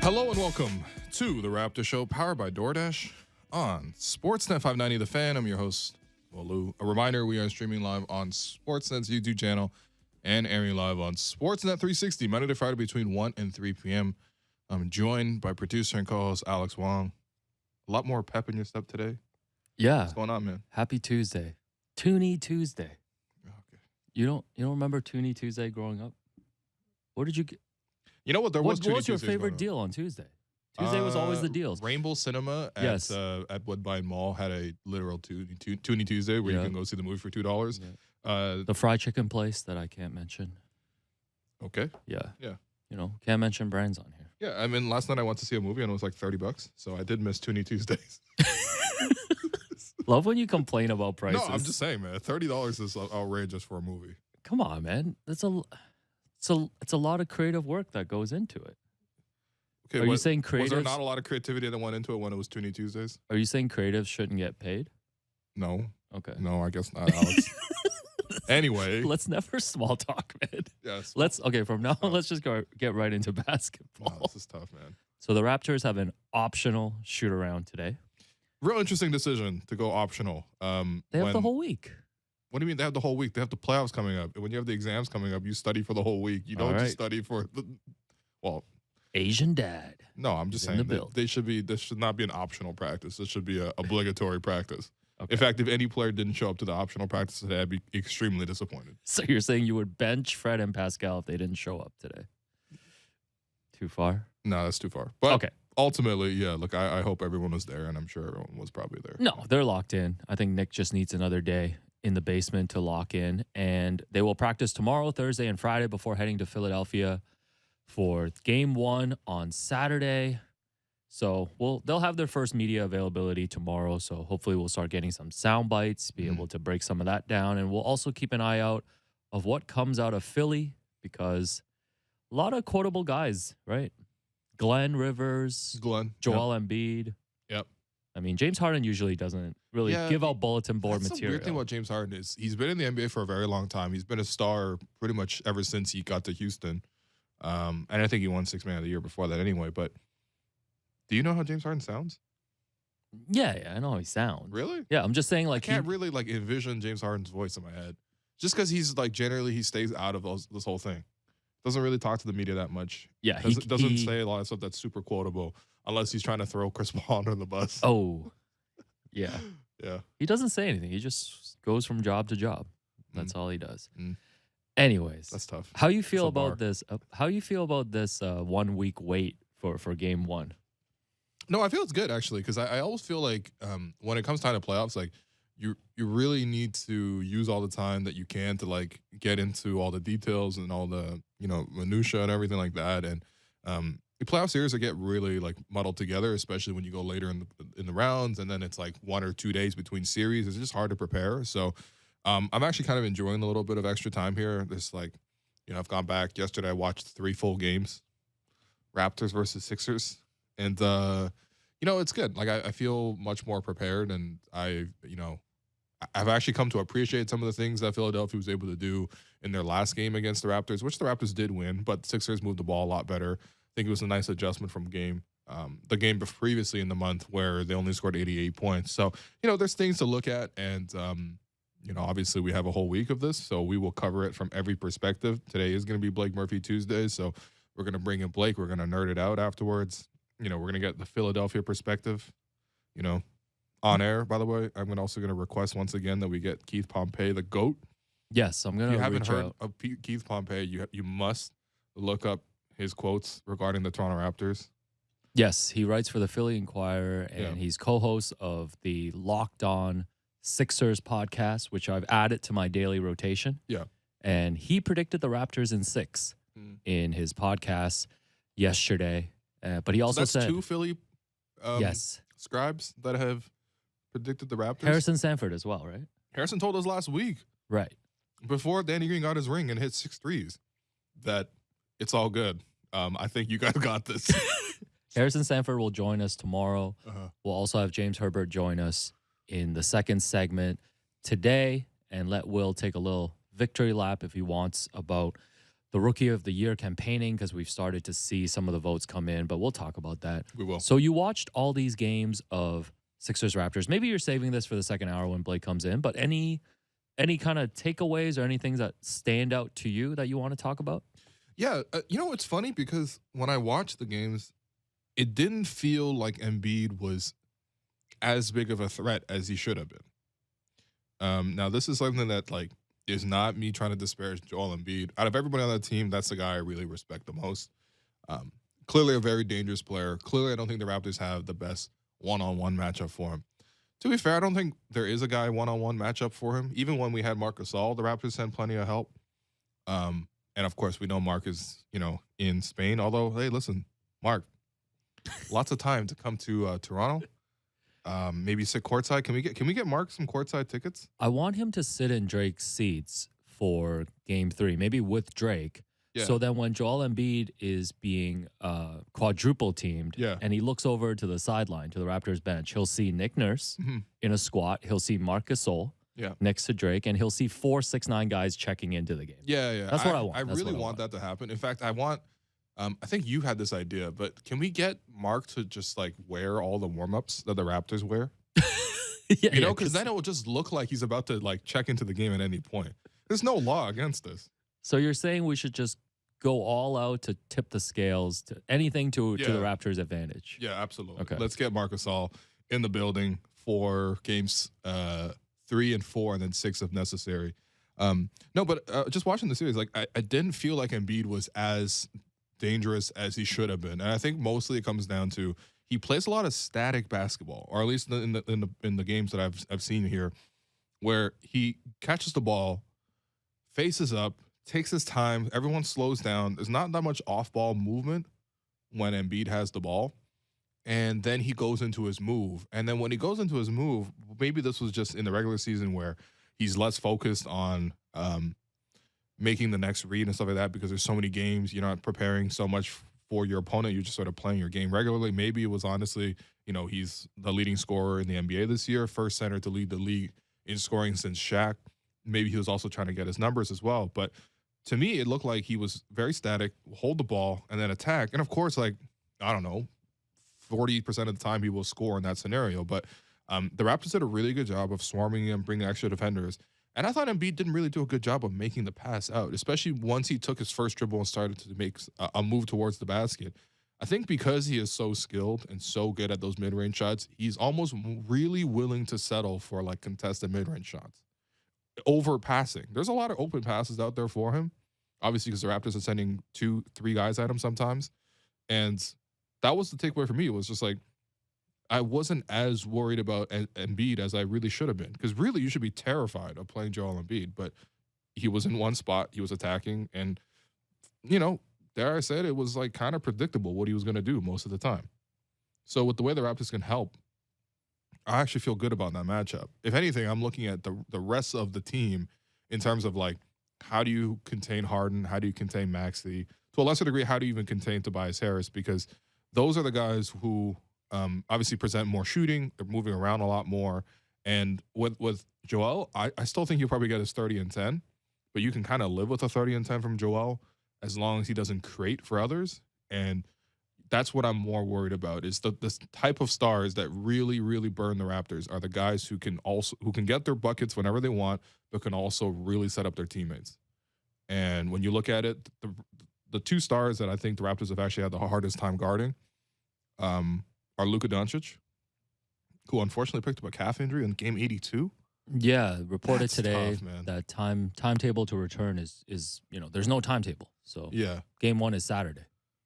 Hello and welcome to the Raptors Show, powered by DoorDash on Sportsnet 590 The Fan. I'm your host, Lou. A reminder, we are streaming live on Sportsnet's YouTube channel and airing live on Sportsnet 360, Monday to Friday between 1 and 3 p.m. I'm joined by producer and co-host Alex Wong. A lot more pep in your step today. Yeah. What's going on, man? Happy Tuesday. Toonie Tuesday. Okay. You don't remember Toonie Tuesday growing up? What did you get? You know what? What was your favorite deal on Tuesday? Tuesday was always the deals. Rainbow Cinema at Woodbine Mall had a literal Toonie Tuesday where you can go see the movie for $2. Yeah. The fried chicken place that I can't mention. Okay. Yeah. Yeah. You know, can't mention brands on here. Yeah, I mean, last night I went to see a movie and it was like $30, so I did miss Toonie Tuesdays. Love when you complain about prices. No, I'm just saying, man, $30 is outrageous for a movie. Come on, man. It's a lot of creative work that goes into it. Okay, Are you saying creatives? Was there not a lot of creativity that went into it when it was Toonie Tuesdays? Are you saying creatives shouldn't get paid? No. Okay. No, I guess not, Alex. Anyway. Let's never small talk, man. Yes. From now on, let's just get right into basketball. No, this is tough, man. So the Raptors have an optional shoot around today. Real interesting decision to go optional. They have the whole week. What do you mean they have the whole week? They have the playoffs coming up. And when you have the exams coming up, you study for the whole week. You don't just study for Asian dad. No, I'm just saying this should not be an optional practice. This should be an obligatory practice. Okay. In fact, if any player didn't show up to the optional practice today, I'd be extremely disappointed. So you're saying you would bench Fred and Pascal if they didn't show up today? Too far? No, that's too far. But okay. Ultimately, yeah, look, I hope everyone was there, and I'm sure everyone was probably there. No, they're locked in. I think Nick just needs another day in the basement to lock in, and they will practice tomorrow, Thursday, and Friday before heading to Philadelphia for Game 1 on Saturday. So they'll have their first media availability tomorrow, so hopefully we'll start getting some sound bites, be able to break some of that down, and we'll also keep an eye out of what comes out of Philly because a lot of quotable guys, right? Glenn Rivers, Joel Embiid. Yep. I mean, James Harden usually doesn't really give out bulletin board material. The weird thing about James Harden is he's been in the NBA for a very long time. He's been a star pretty much ever since he got to Houston. And I think he won Sixth Man of the Year before that anyway. But do you know how James Harden sounds? Yeah, I know how he sounds. Really? Yeah, I'm just saying like I can't really like envision James Harden's voice in my head. Just because he's like generally he stays out of this whole thing. Doesn't really talk to the media that much. Yeah, doesn't say a lot of stuff that's super quotable unless he's trying to throw Chris Paul under the bus. Oh, yeah. Yeah. He doesn't say anything. He just goes from job to job. That's all he does. Anyways, that's tough. How you feel about this? How you feel about this 1 week wait for Game 1? No, I feel it's good actually because I always feel like when it comes time to playoffs, like you really need to use all the time that you can to like get into all the details and all the minutia and everything like that. And the playoff series get really like muddled together, especially when you go later in the rounds, and then it's like 1 or 2 days between series. It's just hard to prepare. So I'm actually kind of enjoying a little bit of extra time here. This like, I've gone back yesterday. I watched 3 full games, Raptors versus Sixers, and it's good. Like I feel much more prepared, and I've actually come to appreciate some of the things that Philadelphia was able to do in their last game against the Raptors, which the Raptors did win, but the Sixers moved the ball a lot better. I think it was a nice adjustment from the game previously in the month where they only scored 88 points. So, there's things to look at, and, obviously we have a whole week of this, so we will cover it from every perspective. Today is going to be Blake Murphy Tuesday, so we're going to bring in Blake. We're going to nerd it out afterwards. We're going to get the Philadelphia perspective, on air, by the way. I'm also going to request once again that we get Keith Pompey, the GOAT. Yes, I'm going to reach out. If you haven't heard of Keith Pompey, you must look up his quotes regarding the Toronto Raptors. Yes, he writes for the Philly Inquirer, and he's co-host of the Locked On Sixers podcast, which I've added to my daily rotation. Yeah. And he predicted the Raptors in 6 in his podcast yesterday. But he also said 2 Philly scribes that have predicted the Raptors. Harrison Sanford as well, right? Harrison told us last week. Right. Before Danny Green got his ring and hit 6 threes that it's all good. I think you guys got this. Harrison Sanford will join us tomorrow. We'll also have James Herbert join us in the second segment today and let Will take a little victory lap if he wants about the Rookie of the Year campaigning because we've started to see some of the votes come in, but we'll talk about that. We will. So you watched all these games of Sixers Raptors. Maybe you're saving this for the second hour when Blake comes in, but any kind of takeaways or any things that stand out to you that you want to talk about? Yeah, it's funny because when I watched the games, it didn't feel like Embiid was as big of a threat as he should have been. Now, this is something that like is not me trying to disparage Joel Embiid. Out of everybody on that team, that's the guy I really respect the most. Clearly a very dangerous player. Clearly, I don't think the Raptors have the best one-on-one matchup for him. To be fair, I don't think there is a guy one-on-one matchup for him. Even when we had Marc Gasol, the Raptors sent plenty of help. And of course, we know Marc is, in Spain. Although, hey, listen, Marc, lots of time to come to Toronto. Maybe sit courtside. Can we get Marc some courtside tickets? I want him to sit in Drake's seats for Game 3, maybe with Drake. Yeah. So then when Joel Embiid is being quadruple teamed and he looks over to the sideline, to the Raptors bench, he'll see Nick Nurse in a squat. He'll see Marc Gasol next to Drake, and he'll see 4 6'9" guys checking into the game. Yeah. That's what I want. I really want that to happen. In fact, I want I think you had this idea, but can we get Marc to just like wear all the warm-ups that the Raptors wear? Because then it will just look like he's about to like check into the game at any point. There's no law against this. So you're saying we should just go all out to tip the scales to anything to the Raptors' advantage? Yeah, absolutely. Okay. Let's get Marc Gasol in the building for games 3 and 4 and then 6 if necessary. Just watching the series, like I didn't feel like Embiid was as dangerous as he should have been, and I think mostly it comes down to he plays a lot of static basketball, or at least in the games that I've seen here, where he catches the ball, faces up, takes his time, everyone slows down. There's not that much off-ball movement when Embiid has the ball, and then he goes into his move. And then when he goes into his move, maybe this was just in the regular season where he's less focused on making the next read and stuff like that because there's so many games, you're not preparing so much for your opponent. You're just sort of playing your game regularly. Maybe it was honestly, he's the leading scorer in the NBA this year, first center to lead the league in scoring since Shaq. Maybe he was also trying to get his numbers as well. But to me, it looked like he was very static, hold the ball, and then attack. And of course, like, I don't know, 40% of the time he will score in that scenario. But the Raptors did a really good job of swarming him, bringing extra defenders. And I thought Embiid didn't really do a good job of making the pass out, especially once he took his first dribble and started to make a move towards the basket. I think because he is so skilled and so good at those mid-range shots, he's almost really willing to settle for like contested mid-range shots over passing. There's a lot of open passes out there for him, obviously because the Raptors are sending 2-3 guys at him sometimes. And that was the takeaway for me. It was just like, I wasn't as worried about Embiid as I really should have been. Because really, you should be terrified of playing Joel Embiid. But he was in one spot. He was attacking. And, dare I say it was like kind of predictable what he was going to do most of the time. So with the way the Raptors can help, I actually feel good about that matchup. If anything, I'm looking at the rest of the team in terms of like, how do you contain Harden? How do you contain Maxey? To a lesser degree, how do you even contain Tobias Harris? Because those are the guys who obviously present more shooting. They're moving around a lot more. And with Joel, I still think he'll probably get his 30 and 10. But you can kind of live with a 30 and 10 from Joel as long as he doesn't create for others. And that's what I'm more worried about is the type of stars that really, really burn the Raptors are the guys who can get their buckets whenever they want, but can also really set up their teammates. And when you look at it, the 2 stars that I think the Raptors have actually had the hardest time guarding are Luka Doncic, who unfortunately picked up a calf injury in game 82. Yeah, reported That's today tough, man. that timetable to return is there's no timetable. So game 1 is Saturday.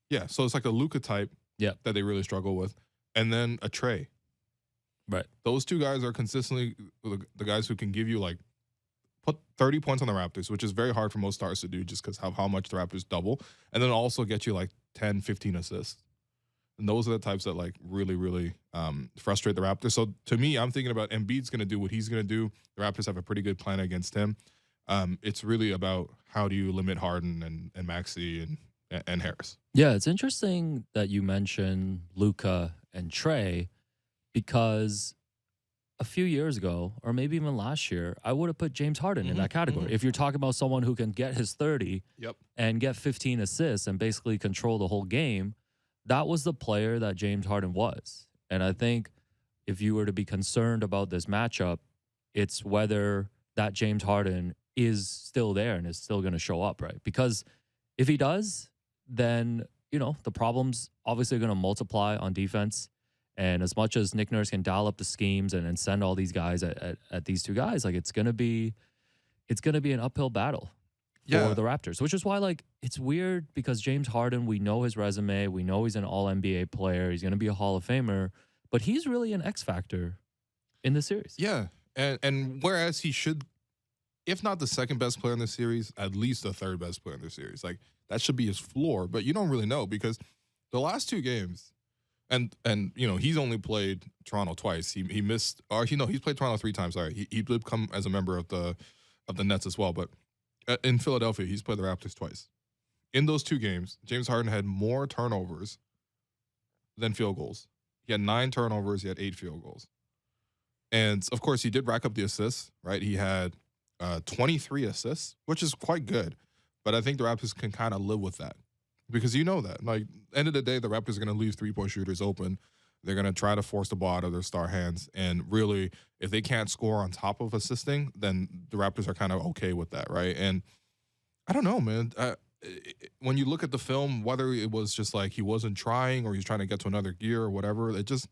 Yeah, so it's like a Luka type that they really struggle with. And then a Trey. Right. Those 2 guys are consistently the guys who can give you like put 30 points on the Raptors, which is very hard for most stars to do just because how much the Raptors double, and then also get you like 10, 15 assists. And those are the types that like really, really frustrate the Raptors. So to me, I'm thinking about Embiid's going to do what he's going to do. The Raptors have a pretty good plan against him. It's really about how do you limit Harden and Maxey and Harris. Yeah, it's interesting that you mention Luka and Trey because a few years ago, or maybe even last year, I would have put James Harden in Hmm. that category. If you're talking about someone who can get his 30 Yep. and get 15 assists and basically control the whole game, that was the player that James Harden was. And I think if you were to be concerned about this matchup, it's whether that James Harden is still there and is still going to show up, right? Because if he does, then, the problems obviously are going to multiply on defense. And as much as Nick Nurse can dial up the schemes and send all these guys at these two guys, like it's gonna be an uphill battle for Yeah. the Raptors, which is why it's weird because James Harden, we know his resume, we know he's an All NBA player, he's gonna be a Hall of Famer, but he's really an X factor in the series. Yeah. And whereas he should, if not the second best player in the series, at least the third best player in the series. Like that should be his floor, but you don't really know because the last two games, and he's only played Toronto twice. He missed, or he's played Toronto 3 times. Sorry, he did come as a member of the Nets as well, but in Philadelphia, he's played the Raptors twice. In those 2 games, James Harden had more turnovers than field goals. He had 9 turnovers. He had 8 field goals. And of course, he did rack up the assists, right? He had 23 assists, which is quite good. But I think the Raptors can kind of live with that because that. Like, end of the day, the Raptors are going to leave 3-point shooters open. They're going to try to force the ball out of their star hands. And really, if they can't score on top of assisting, then the Raptors are kind of okay with that, right? And I don't know, man. When you look at the film, whether it was just like he wasn't trying or he's trying to get to another gear or whatever, it just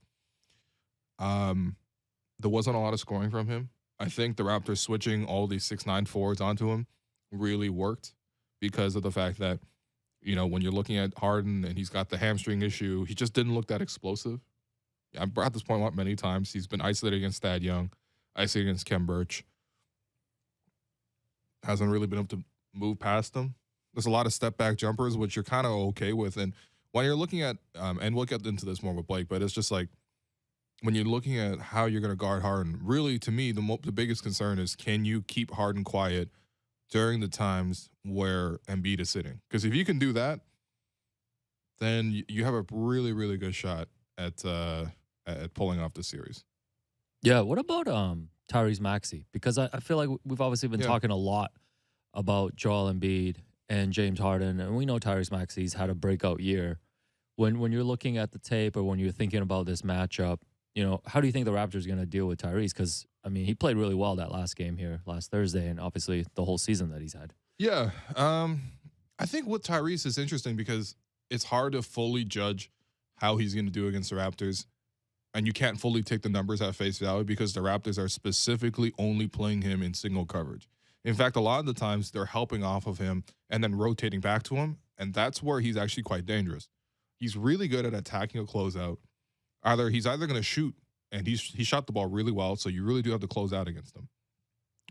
there wasn't a lot of scoring from him. I think the Raptors switching all these 6'9" forwards onto him really worked because of the fact that, when you're looking at Harden and he's got the hamstring issue, he just didn't look that explosive. I brought this point up many times. He's been isolated against Thad Young, isolated against Kem Birch. Hasn't really been able to move past them. There's a lot of step back jumpers, which you're kind of okay with. And when you're looking at, and we'll get into this more with Blake, but it's just like when you're looking at how you're going to guard Harden, really to me, the biggest concern is can you keep Harden quiet during the times where Embiid is sitting? Because if you can do that, then you have a really, really good shot at pulling off the series. Yeah. What about Tyrese Maxey? Because I feel like we've obviously been talking a lot about Joel Embiid and James Harden, and we know Tyrese Maxey's had a breakout year. When you're looking at the tape or when you're thinking about this matchup, how do you think the Raptors are going to deal with Tyrese? Because, he played really well that last game here last Thursday and obviously the whole season that he's had. Yeah. I think with Tyrese is interesting because it's hard to fully judge how he's going to do against the Raptors. And you can't fully take the numbers at face value because the Raptors are specifically only playing him in single coverage. In fact, a lot of the times they're helping off of him and then rotating back to him. And that's where he's actually quite dangerous. He's really good at attacking a closeout. He's either going to shoot, and he shot the ball really well, so you really do have to close out against him.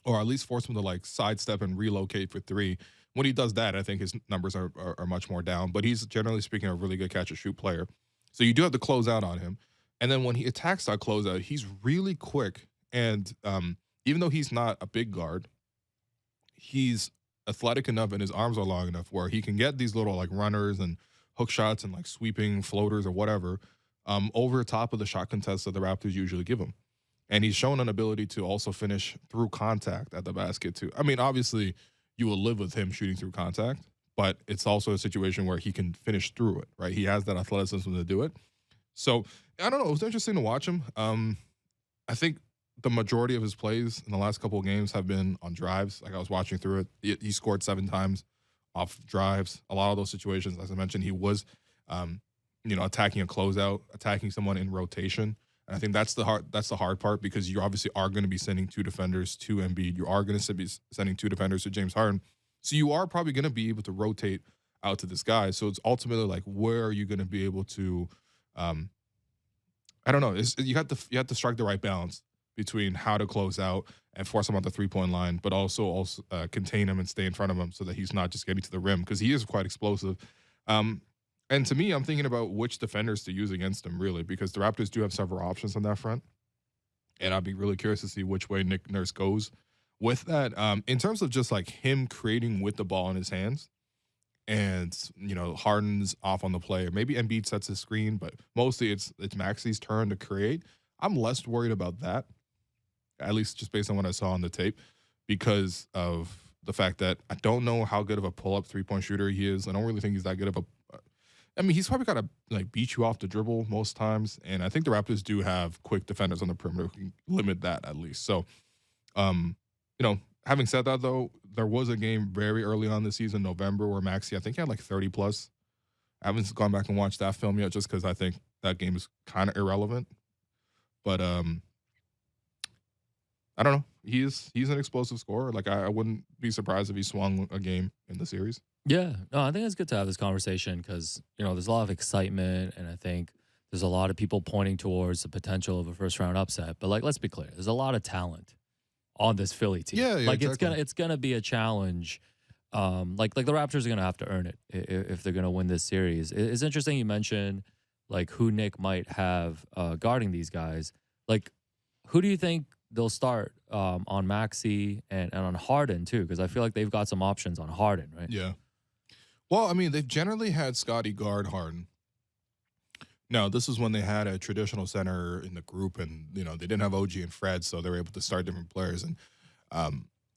Or at least force him to sidestep and relocate for 3. When he does that, I think his numbers are much more down. But he's generally speaking a really good catch and shoot player. So you do have to close out on him. And then when he attacks that closeout, he's really quick. And even though he's not a big guard, he's athletic enough and his arms are long enough where he can get these little runners and hook shots and sweeping floaters or whatever over top of the shot contests that the Raptors usually give him. And he's shown an ability to also finish through contact at the basket too. Obviously you will live with him shooting through contact, but it's also a situation where he can finish through it, right? He has that athleticism to do it. So I don't know. It was interesting to watch him. I think the majority of his plays in the last couple of games have been on drives. I was watching through it. He scored 7 times off drives. A lot of those situations, as I mentioned, he was, attacking a closeout, attacking someone in rotation. And I think that's the hard part because you obviously are going to be sending 2 defenders to Embiid. You are going to be sending 2 defenders to James Harden. So you are probably going to be able to rotate out to this guy. So it's ultimately where are you going to be able to, I don't know. You have to strike the right balance between how to close out and force him on the 3-point line, but also contain him and stay in front of him so that he's not just getting to the rim because he is quite explosive. And to me, I'm thinking about which defenders to use against him, really, because the Raptors do have several options on that front. And I'd be really curious to see which way Nick Nurse goes with that. In terms of just him creating with the ball in his hands and, Harden's off on the play, or maybe Embiid sets a screen, but mostly it's Maxey's turn to create. I'm less worried about that. at least just based on what I saw on the tape, because of the fact that I don't know how good of a pull-up three-point shooter he is. I don't really think he's that good of a I mean, he's probably got to like beat you off the dribble most times, and I think the Raptors do have quick defenders on the perimeter who can limit that at least. So, um, having said that though, there was a game very early on this season, November, where Maxey, I think he had like 30 plus. I haven't gone back and watched that film yet, just because I think that game is kind of irrelevant. But I don't know. He's an explosive scorer. Like I wouldn't be surprised if he swung a game in the series. Yeah, no, I think it's good to have this conversation because there's a lot of excitement, and I think there's a lot of people pointing towards the potential of a first round upset. But like, let's be clear, there's a lot of talent on this Philly team. Yeah, like exactly. it's gonna be a challenge. Like the Raptors are gonna have to earn it if they're gonna win this series. It's interesting you mentioned like who Nick might have guarding these guys. Like, who do you think they'll start on Maxey and on Harden too? Because I feel like they've got some options on Harden, right? Yeah. Well, I mean, they've generally had Scotty guard Harden. Now, this is when they had a traditional center in the group, and they didn't have OG and Fred, so they were able to start different players. And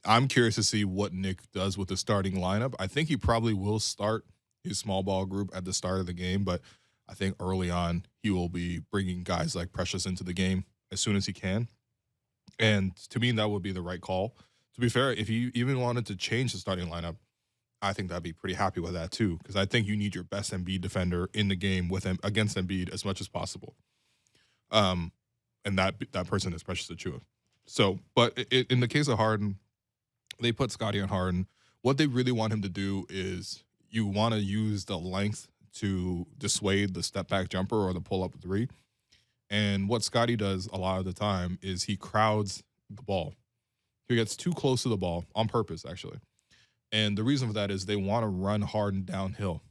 I'm curious to see what Nick does with the starting lineup. I think he probably will start his small ball group at the start of the game, but I think early on he will be bringing guys like Precious into the game as soon as he can. And to me, that would be the right call. To be fair, if you even wanted to change the starting lineup, I think I'd be pretty happy with that too, because I think you need your best Embiid defender in the game with him against Embiid as much as possible. And that person is Precious Achiuwa. So, but in the case of Harden, they put Scotty on Harden. What they really want him to do is you want to use the length to dissuade the step back jumper or the pull up three. And what Scotty does a lot of the time is he crowds the ball. He gets too close to the ball on purpose, actually. And the reason for that is they want to run Harden downhill.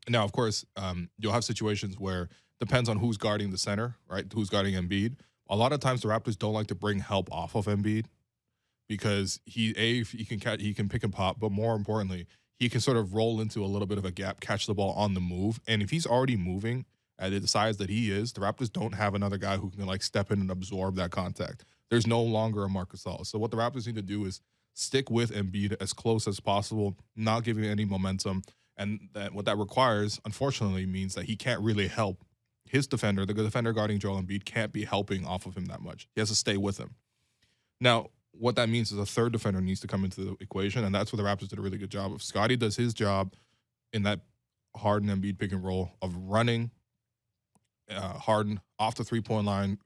Now, of course, you'll have situations where depends on who's guarding the center, right? Who's guarding Embiid. A lot of times the Raptors don't like to bring help off of Embiid because he can pick and pop, but more importantly, he can sort of roll into a little bit of a gap, catch the ball on the move. And if he's already moving at the size that he is, the Raptors don't have another guy who can like step in and absorb that contact. There's no longer a Marc Gasol. So what the Raptors need to do is stick with Embiid as close as possible, not giving any momentum. And what that requires, unfortunately, means that he can't really help his defender. The defender guarding Joel Embiid can't be helping off of him that much. He has to stay with him. Now, what that means is a third defender needs to come into the equation, and that's where the Raptors did a really good job of. Scotty does his job in that Harden Embiid pick and roll of running Harden off the three-point line,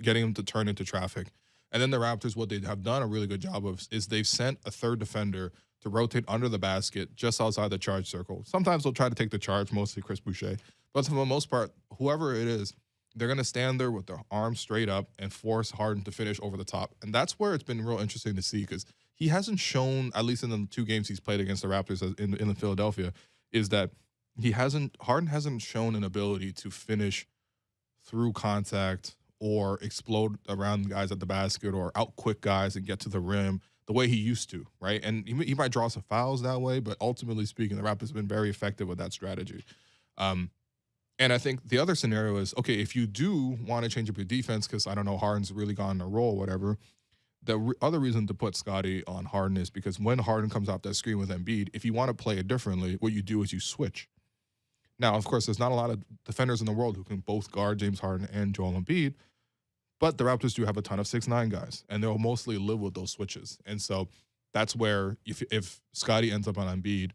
getting him to turn into traffic. And then the Raptors, what they have done a really good job of is they've sent a third defender to rotate under the basket just outside the charge circle. Sometimes they'll try to take the charge, mostly Chris Boucher. But for the most part, whoever it is, they're going to stand there with their arms straight up and force Harden to finish over the top. And that's where it's been real interesting to see because he hasn't shown, at least in the two games he's played against the Raptors in Philadelphia, is that Harden hasn't shown an ability to finish through contact or explode around guys at the basket or out quick guys and get to the rim the way he used to, right? And he might draw some fouls that way, but ultimately speaking, the Raptors have been very effective with that strategy. And I think the other scenario is, okay, if you do want to change up your defense because, I don't know, Harden's really gone a roll, whatever, the other reason to put Scotty on Harden is because when Harden comes off that screen with Embiid, if you want to play it differently, what you do is you switch. Now, of course, there's not a lot of defenders in the world who can both guard James Harden and Joel Embiid, but the Raptors do have a ton of 6'9" guys, and they'll mostly live with those switches. And so that's where if Scotty ends up on Embiid,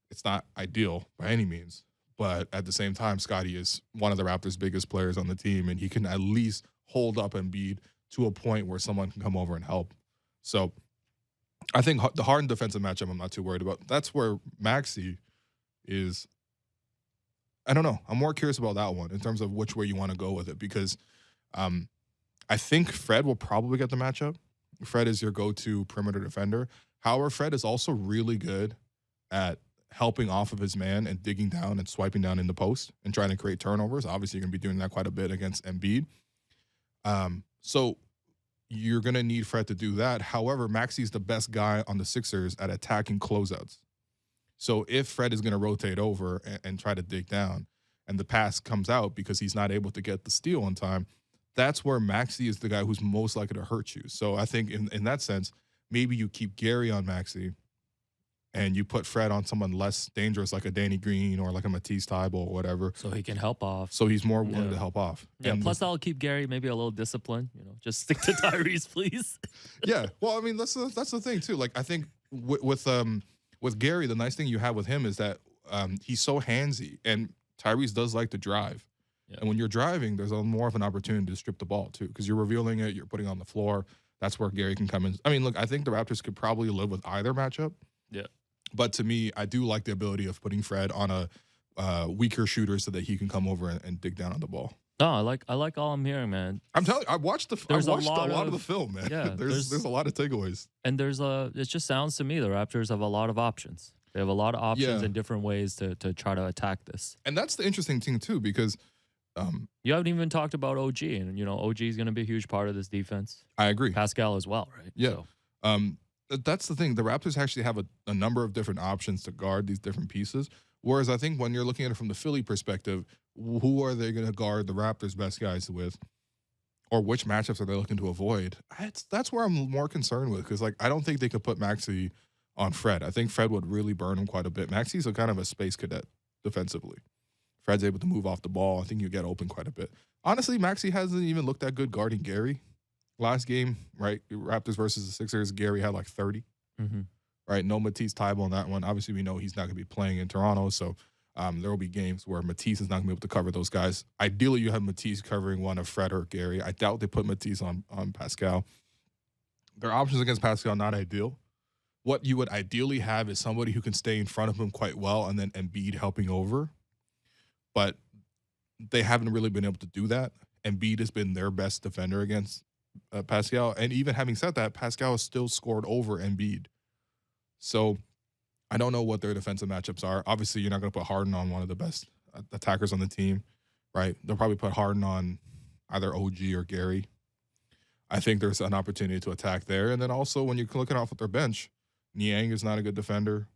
it's not ideal by any means. But at the same time, Scotty is one of the Raptors' biggest players on the team, and he can at least hold up Embiid to a point where someone can come over and help. So I think the Harden defensive matchup I'm not too worried about. That's where Maxey is. I don't know. I'm more curious about that one in terms of which way you want to go with it because I think Fred will probably get the matchup. Fred is your go-to perimeter defender. However, Fred is also really good at helping off of his man and digging down and swiping down in the post and trying to create turnovers. Obviously, you're going to be doing that quite a bit against Embiid. So you're going to need Fred to do that. However, Maxey's the best guy on the Sixers at attacking closeouts. So if Fred is going to rotate over and try to dig down and the pass comes out because he's not able to get the steal on time, that's where Maxey is the guy who's most likely to hurt you. So I think in that sense, maybe you keep Gary on Maxey and you put Fred on someone less dangerous like a Danny Green or like a Matisse Thybulle or whatever. So he can help off. So he's more willing to help off. Yeah, and plus that'll keep Gary maybe a little disciplined. Just stick to Tyrese, please. Yeah, well, I mean that's the thing too. Like I think with Gary, the nice thing you have with him is that he's so handsy, and Tyrese does like to drive. Yeah. And when you're driving, there's more of an opportunity to strip the ball too, because you're revealing it, you're putting it on the floor. That's where Gary can come in. I mean, look, I think the Raptors could probably live with either matchup. Yeah. But to me, I do like the ability of putting Fred on a weaker shooter so that he can come over and dig down on the ball. No, I like all I'm hearing, man. I'm telling you, I watched a lot of the film, man. Yeah, there's a lot of takeaways. And it just sounds to me the Raptors have a lot of options. They have a lot of options in different ways to try to attack this. And that's the interesting thing too, because you haven't even talked about OG, and OG is going to be a huge part of this defense. I agree. Pascal as well, right? Yeah. So. That's the thing. The Raptors actually have a number of different options to guard these different pieces. Whereas I think when you're looking at it from the Philly perspective, who are they going to guard the Raptors' best guys with? Or which matchups are they looking to avoid? That's where I'm more concerned with, because I don't think they could put Maxey on Fred. I think Fred would really burn him quite a bit. Maxey's a kind of a space cadet defensively. Fred's able to move off the ball. I think you get open quite a bit. Honestly, Maxey hasn't even looked that good guarding Gary. Last game, right? Raptors versus the Sixers, Gary had like 30. Mm-hmm. Right? No Matisse Thybulle on that one. Obviously, we know he's not going to be playing in Toronto, so there will be games where Matisse is not going to be able to cover those guys. Ideally, you have Matisse covering one of Fred or Gary. I doubt they put Matisse on Pascal. Their options against Pascal, not ideal. What you would ideally have is somebody who can stay in front of him quite well, and then Embiid helping over. But they haven't really been able to do that. Embiid has been their best defender against Pascal. And even having said that, Pascal has still scored over Embiid. So I don't know what their defensive matchups are. Obviously, you're not going to put Harden on one of the best attackers on the team, right? They'll probably put Harden on either OG or Gary. I think there's an opportunity to attack there. And then also when you're looking off at their bench, Niang is not a good defender.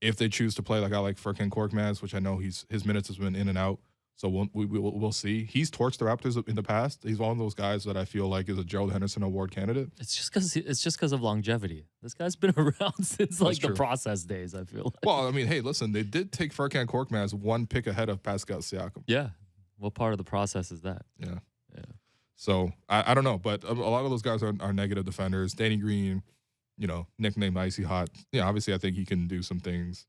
If they choose to play like I like Furkan Korkmaz, which I know his minutes has been in and out. So we'll see. He's torched the Raptors in the past. He's one of those guys that I feel like is a Gerald Henderson Award candidate. It's just because of longevity. This guy's been around since the process days, I feel like. Well, I mean, hey, listen, they did take Furkan Korkmaz one pick ahead of Pascal Siakam. Yeah. What part of the process is that? Yeah. So I don't know, but a lot of those guys are negative defenders. Danny Green, nicknamed Icy Hot. Yeah, obviously I think he can do some things.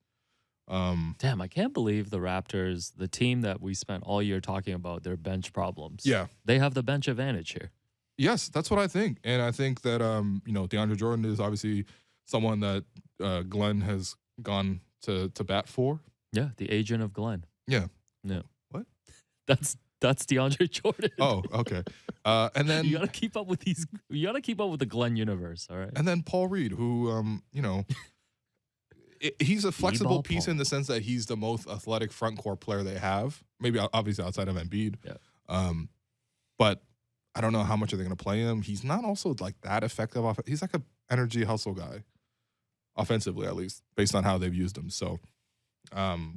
Damn, I can't believe the Raptors, the team that we spent all year talking about their bench problems. Yeah. They have the bench advantage here. Yes, that's what I think. And I think that, DeAndre Jordan is obviously someone that Glenn has gone to bat for. Yeah, the agent of Glenn. Yeah. No. What? That's DeAndre Jordan. Oh, okay. And then you gotta keep up with the Glenn universe, all right? And then Paul Reed, who he's a flexible piece in the sense that he's the most athletic front court player they have. Maybe obviously outside of Embiid. Yeah. But I don't know how much are they going to play him. He's not also like that effective. He's like a energy hustle guy, offensively at least, based on how they've used him. So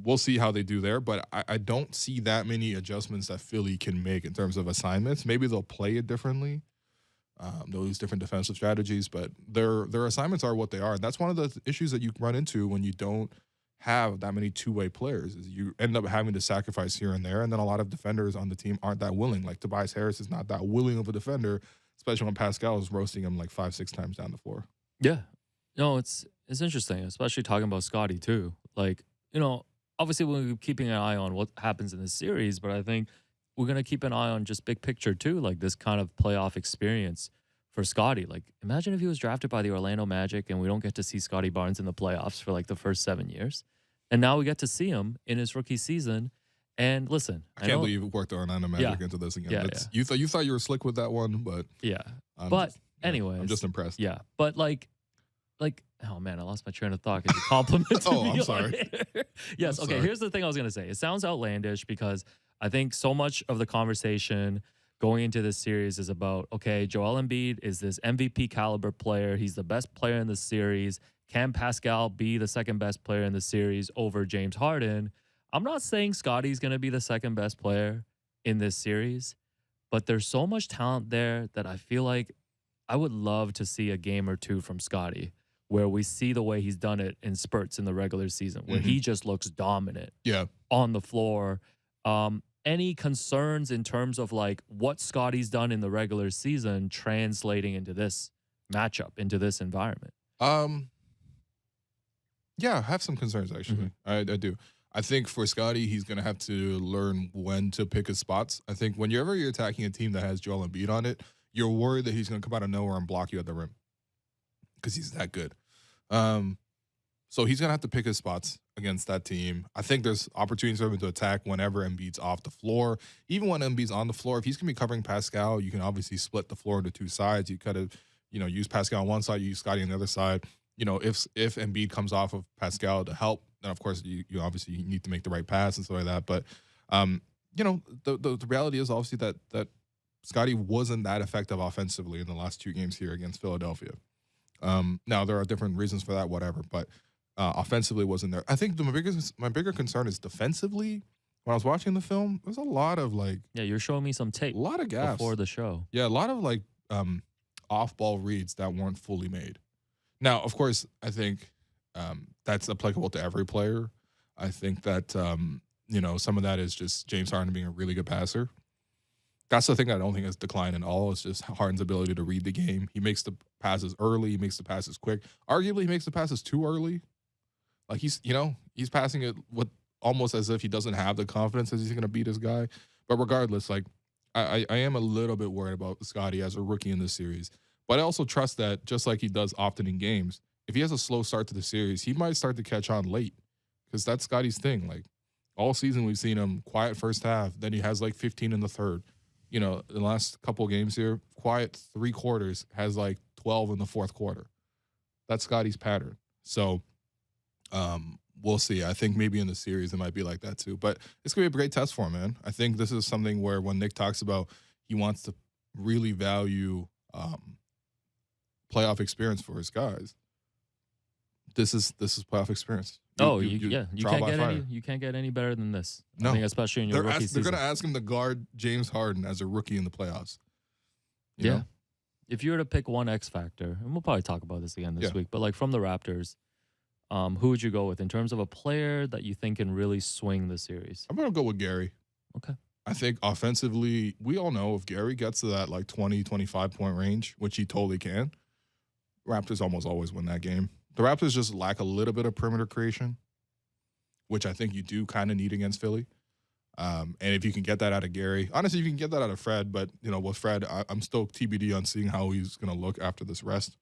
we'll see how they do there. But I don't see that many adjustments that Philly can make in terms of assignments. Maybe they'll play it differently. They'll use different defensive strategies, but their assignments are what they are. And that's one of the issues that you run into when you don't have that many two-way players, is you end up having to sacrifice here and there. And then a lot of defenders on the team aren't that willing. Like Tobias Harris is not that willing of a defender, especially when Pascal is roasting him like 5-6 times down the floor. Yeah. No, it's interesting, especially talking about Scotty too. Like, obviously we're keeping an eye on what happens in this series, but I think we're going to keep an eye on just big picture too, like this kind of playoff experience for Scotty. Like, imagine if he was drafted by the Orlando Magic and we don't get to see Scotty Barnes in the playoffs for like the first 7 years. And now we get to see him in his rookie season. And listen, I can't believe you worked the Orlando Magic into this again. Yeah, You thought you were slick with that one, but anyways, I'm just impressed. Yeah, but like, oh man, I lost my train of thought because you complimented me. I'm sorry. Yes. Okay. Here's the thing I was gonna say. It sounds outlandish because I think so much of the conversation going into this series is about, okay, Joel Embiid is this MVP caliber player. He's the best player in the series. Can Pascal be the second best player in the series over James Harden? I'm not saying Scotty's going to be the second best player in this series, but there's so much talent there that I feel like I would love to see a game or two from Scotty where we see the way he's done it in spurts in the regular season, where Hmm. he just looks dominant Yeah. on the floor. Any concerns in terms of like what Scotty's done in the regular season translating into this matchup, into this environment? Um. Yeah, I have some concerns Hmm. actually. I do. I think for Scotty, he's gonna have to learn when to pick his spots. I think whenever you're attacking a team that has Joel Embiid on it, you're worried that he's gonna come out of nowhere and block you at the rim because he's that good. Um, so he's gonna have to pick his spots against that team. I think there's opportunities for him to attack whenever Embiid's off the floor. Even when Embiid's on the floor, if he's gonna be covering Pascal, you can obviously split the floor into two sides. You kind of, use Pascal on one side, you use Scotty on the other side. If Embiid comes off of Pascal to help, then of course you obviously need to make the right pass and stuff like that. But the reality is obviously that Scotty wasn't that effective offensively in the last two games here against Philadelphia. Now there are different reasons for that, whatever, but offensively wasn't there. I think my bigger concern is defensively. When I was watching the film, there's a lot of Yeah, you're showing me some a tape lot of before gaps. the show. Yeah, a lot of off ball reads that weren't fully made. Now, of course, I think that's applicable to every player. I think that some of that is just James Harden being a really good passer. That's the thing I don't think has declined at all. It's just Harden's ability to read the game. He makes the passes early. He makes the passes quick. Arguably, he makes the passes too early. Like he's passing it with almost as if he doesn't have the confidence that he's going to beat this guy. But regardless, I am a little bit worried about Scotty as a rookie in this series. But I also trust that just like he does often in games, if he has a slow start to the series, he might start to catch on late because that's Scotty's thing. Like all season, we've seen him quiet first half, then he has like 15 in the third. The last couple games here, quiet three quarters, has like 12 in the fourth quarter. That's Scotty's pattern. So we'll see. I think maybe in the series it might be like that too. But it's gonna be a great test for him, man. I think this is something where when Nick talks about he wants to really value playoff experience for his guys, this is playoff experience. Oh, You you trial can't by get fire. you can't get any better than this. I No, think especially in your rookie they're gonna season. ask him to guard James Harden as a rookie in the playoffs. You Yeah. know? If you were to pick one X factor, and we'll probably talk about this again this Yeah. week, but like from the Raptors, who would you go with in terms of a player that you think can really swing the series? I'm gonna go with Gary. Okay. I think offensively, we all know if Gary gets to that like 20, 25 point range, which he totally can, Raptors almost always win that game. The Raptors just lack a little bit of perimeter creation, which I think you do kind of need against Philly. And if you can get that out of Gary, honestly, you can get that out of Fred. But with Fred, I'm still TBD on seeing how he's going to look after this rest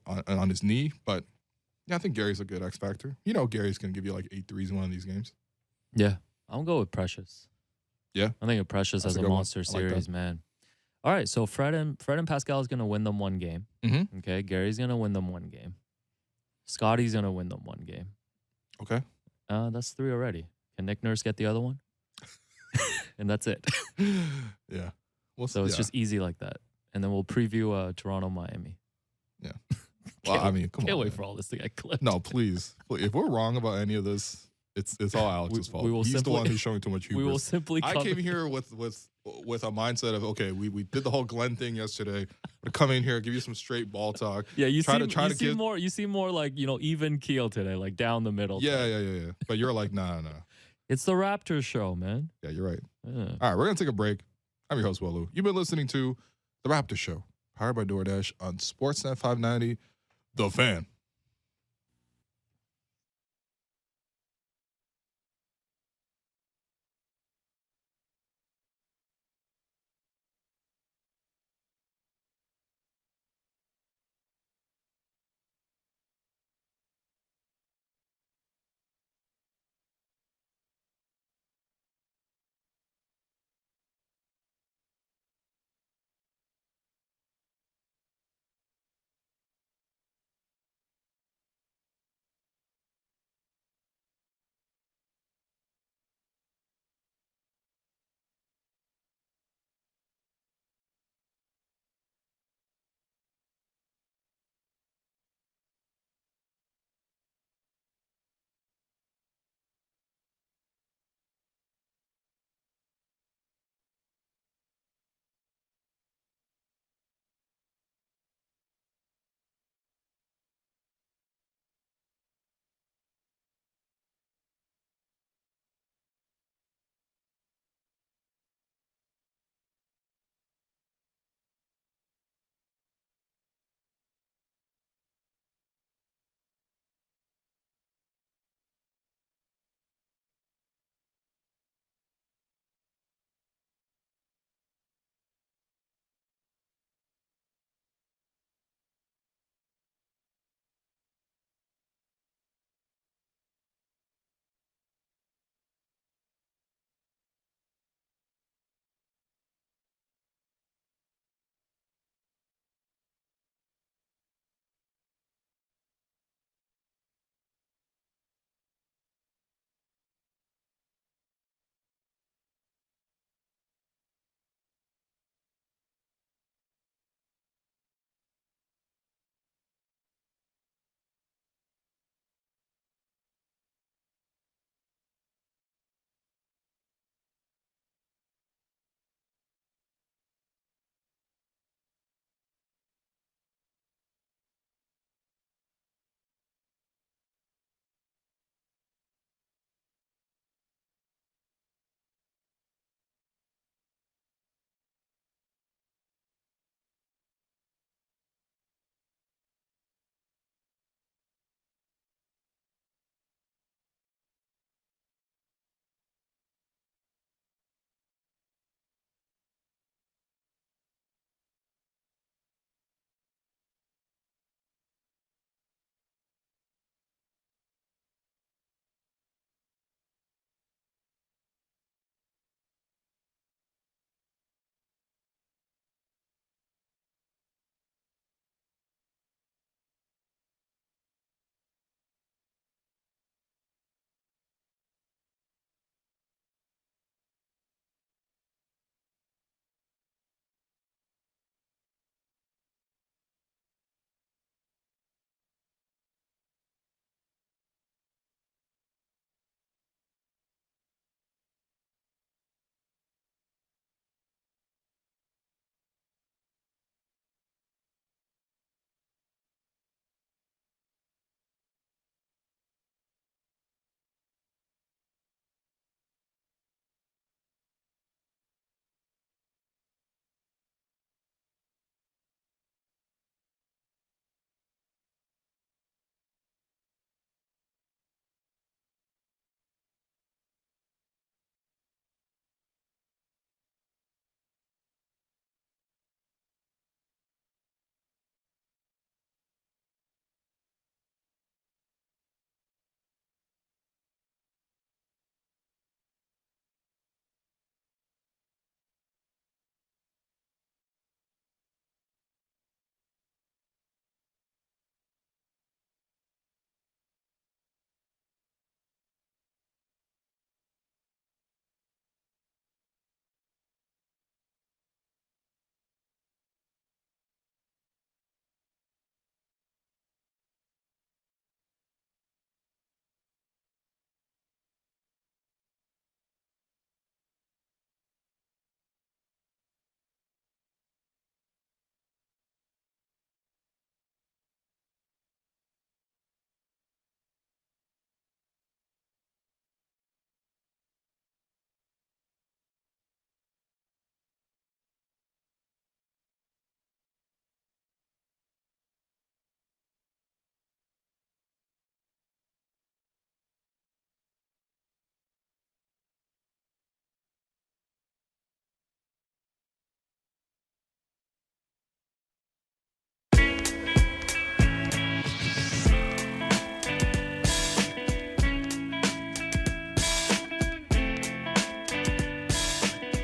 on his knee. But yeah, I think Gary's a good X factor. Gary's going to give you like 8 threes in one of these games. Yeah. I'll go with Precious. Yeah, I think of Precious that's as a a good one. monster I like that. series, man. All right, so Fred and Pascal is gonna win them one game. Mm-hmm. Okay, Gary's gonna win them one game. Scotty's gonna win them one game. Okay. That's three already. Can Nick Nurse get the other one? And that's it. Yeah. Well, So it's yeah. just easy like that. And then we'll preview Toronto, Miami. Yeah. Well, I mean, come Can't on. wait Man. for all this to get clipped. No, please. If we're wrong about any of this, it's all Alex's fault. we will He's simply- the one who's showing too much hubris. We will simply I come. came here with a mindset of okay, we did the whole Glenn thing yesterday. We're coming in here, give you some straight ball talk. Yeah, you try seem, to you seem get more. You seem more like even keel today, like down the middle. yeah, type. yeah. But you're like, nah. It's the Raptors show, man. Yeah, you're right. Yeah. All right, we're gonna take a break. I'm your host, Walu. You've been listening to the Raptors Show, powered by DoorDash on Sportsnet 590, The Fan.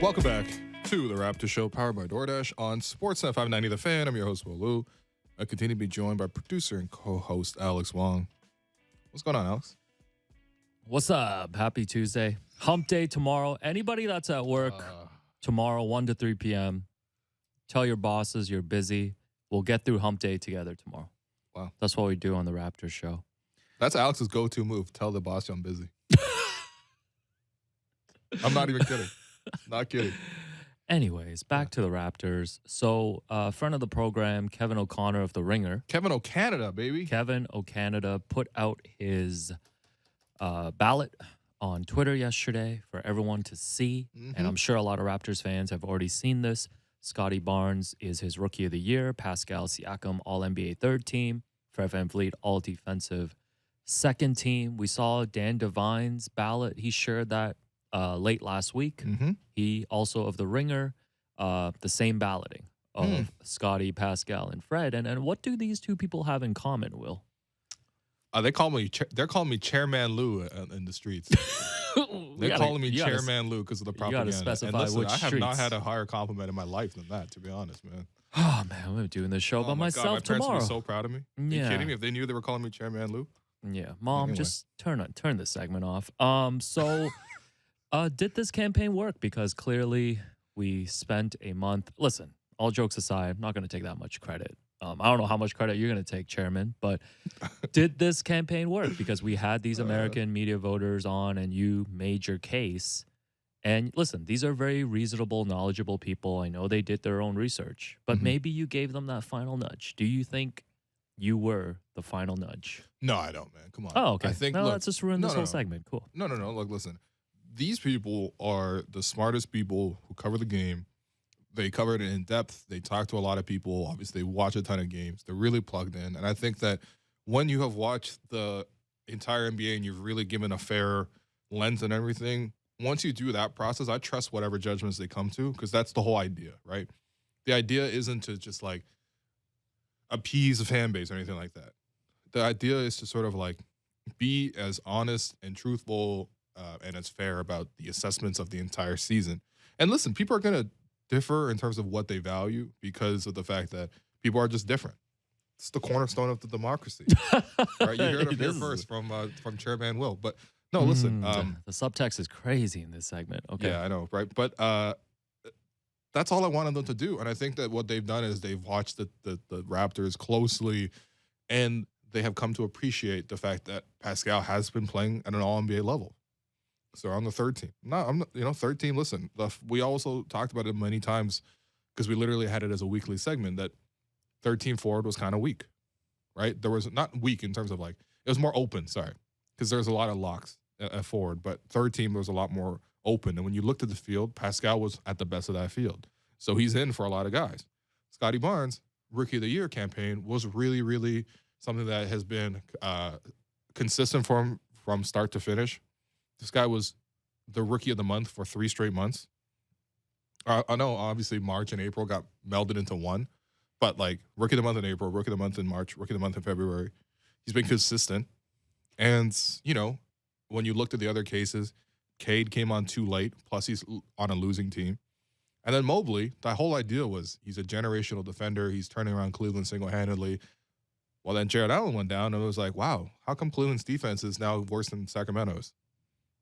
Welcome back to the Raptors Show, powered by DoorDash on Sportsnet 590 The Fan. I'm your host, Will Lou. I continue to be joined by producer and co-host Alex Wong. What's going on, Alex? What's up? Happy Tuesday. Hump day tomorrow. Anybody that's at work tomorrow, 1 to 3 p.m., tell your bosses you're busy. We'll get through hump day together tomorrow. Wow. That's what we do on the Raptors Show. That's Alex's go-to move. Tell the boss I'm busy. I'm not even kidding. Not kidding. Anyways, back to the Raptors. So, friend of the program, Kevin O'Connor of The Ringer. Kevin O'Canada, baby. Kevin O'Canada put out his ballot on Twitter yesterday for everyone to see. And I'm sure a lot of Raptors fans have already seen this. Scotty Barnes is his Rookie of the Year. Pascal Siakam, All-NBA third team. Fred VanVleet, All-Defensive second team. We saw Dan Devine's ballot. He shared that late last week. He also of The Ringer, the same balloting of Scotty, Pascal, and Fred. And what do these two people have in common, Will? They're calling me Chairman Lou in the streets. They're calling me Chairman Lou because of the propaganda. You gotta specify and listen, which I have streets. not had a higher compliment in my life than that, to be honest, man. Oh, man, I'm doing this show by myself God, my parents tomorrow. would be so proud of me. Are you kidding me? If they knew they were calling me Chairman Lou? Yeah, Mom, Anyway. just turn this segment off. So did this campaign work? Because clearly we spent a month. Listen, all jokes aside, I'm not going to take that much credit. I don't know how much credit you're going to take, Chairman, but did this campaign work? Because we had these American media voters on and you made your case. And listen, these are very reasonable, knowledgeable people. I know they did their own research, but maybe you gave them that final nudge. Do you think you were the final nudge? No, I don't, man. Come on. Oh, okay. I think, no, look, let's just ruin this whole segment. Cool. No. Look, listen. These people are the smartest people who cover the game. They cover it in depth. They talk to a lot of people. Obviously, they watch a ton of games. They're really plugged in. And I think that when you have watched the entire NBA and you've really given a fair lens and everything, once you do that process, I trust whatever judgments they come to because that's the whole idea, right? The idea isn't to just like appease a fan base or anything like that. The idea is to sort of like be as honest and truthful and as fair about the assessments of the entire season. And listen, people are going to differ in terms of what they value because of the fact that people are just different. It's the cornerstone of the democracy, right? You heard it here first from Chairman Will. But no, listen. The subtext is crazy in this segment. Okay. Yeah, I know, right? But that's all I wanted them to do. And I think that what they've done is they've watched the Raptors closely, and they have come to appreciate the fact that Pascal has been playing at an All-NBA level. So on the third team. Third team, listen, we also talked about it many times because we literally had it as a weekly segment that third team forward was kind of weak, right? There was not weak in terms of like, it was more open, sorry, because there's a lot of locks at forward, but third team was a lot more open. And when you looked at the field, Pascal was at the best of that field. So he's in for a lot of guys. Scotty Barnes, Rookie of the Year campaign was really, really something that has been consistent from start to finish. This guy was the Rookie of the Month for 3 straight months. I know, obviously, March and April got melded into one. But, like, Rookie of the Month in April, Rookie of the Month in March, Rookie of the Month in February. He's been consistent. And, when you looked at the other cases, Cade came on too late, plus he's on a losing team. And then Mobley, the whole idea was he's a generational defender. He's turning around Cleveland single-handedly. Well, then Jared Allen went down, and it was like, wow, how come Cleveland's defense is now worse than Sacramento's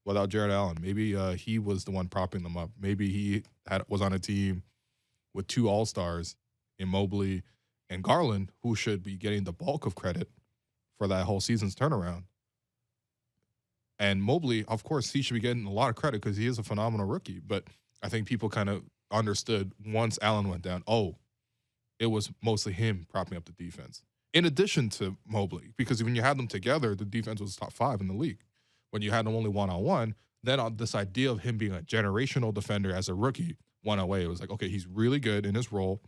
without Jared Allen? Maybe he was the one propping them up. Maybe he was on a team with 2 All-Stars in Mobley and Garland, who should be getting the bulk of credit for that whole season's turnaround. And Mobley, of course, he should be getting a lot of credit because he is a phenomenal rookie. But I think people kind of understood once Allen went down, it was mostly him propping up the defense. In addition to Mobley, because when you had them together, the defense was top 5 in the league. When you had them only one-on-one, then on this idea of him being a generational defender as a rookie went away. It was like, okay, he's really good in his role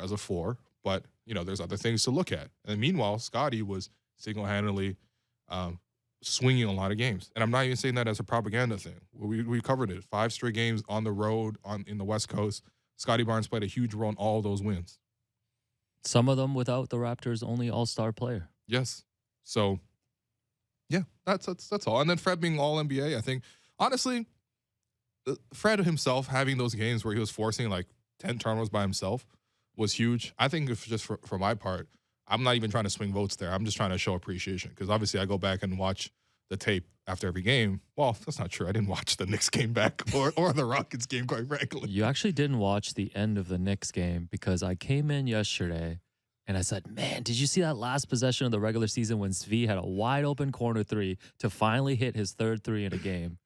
as a 4, but, there's other things to look at. And meanwhile, Scotty was single-handedly swinging a lot of games. And I'm not even saying that as a propaganda thing. We covered it. 5 straight games on the road in the West Coast. Scotty Barnes played a huge role in all those wins. Some of them without the Raptors' only all-star player. Yes. So, yeah, that's all. And then Fred being All-NBA, I think, honestly, Fred himself having those games where he was forcing like 10 turnovers by himself was huge. I think if just for my part, I'm not even trying to swing votes there. I'm just trying to show appreciation because obviously I go back and watch the tape after every game. Well, that's not true. I didn't watch the Knicks game back or the Rockets game, quite frankly. You actually didn't watch the end of the Knicks game because I came in yesterday and I said, man, did you see that last possession of the regular season when Svi had a wide open corner three to finally hit his third three in a game?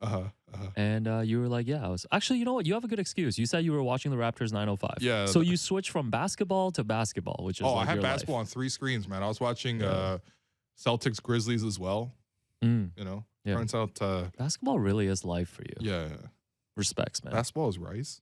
And you were like, yeah. I was actually, you know what? You have a good excuse. You said you were watching the Raptors 905. Yeah. So you switched from basketball to basketball, which is I like had your basketball life. on 3 screens, man. I was watching Celtics Grizzlies as well. You know, turns out basketball really is life for you. Yeah. Respects, man. Basketball is rice.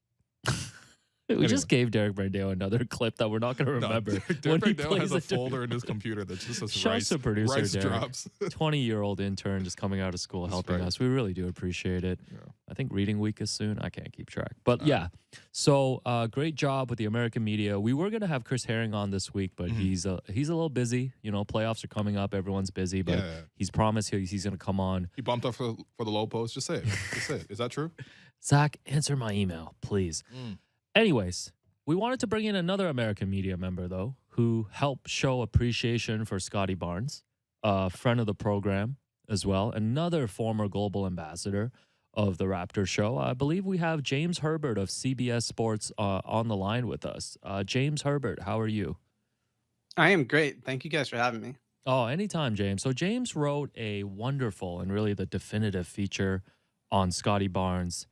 We just gave Derek Brandale another clip that we're not going to remember. Derek Brandale has a folder in his computer that just says rice, producer, rice Derek. drops. 20-year-old intern just coming out of school helping us. We really do appreciate it. Yeah. I think reading week is soon. I can't keep track. But yeah, so great job with the American media. We were going to have Chris Herring on this week, but he's a little busy. You know, playoffs are coming up. Everyone's busy, but he's promised he's going to come on. He bumped up for the low post. Just say it. Just say it. Is that true? Zach, answer my email, please. Anyways, we wanted to bring in another American media member, though, who helped show appreciation for Scotty Barnes, a friend of the program as well, another former global ambassador of the Raptors Show. I believe we have James Herbert of CBS Sports on the line with us. James Herbert, how are you? I am great. Thank you guys for having me. Oh, anytime, James. So James wrote a wonderful and really the definitive feature on Scotty Barnes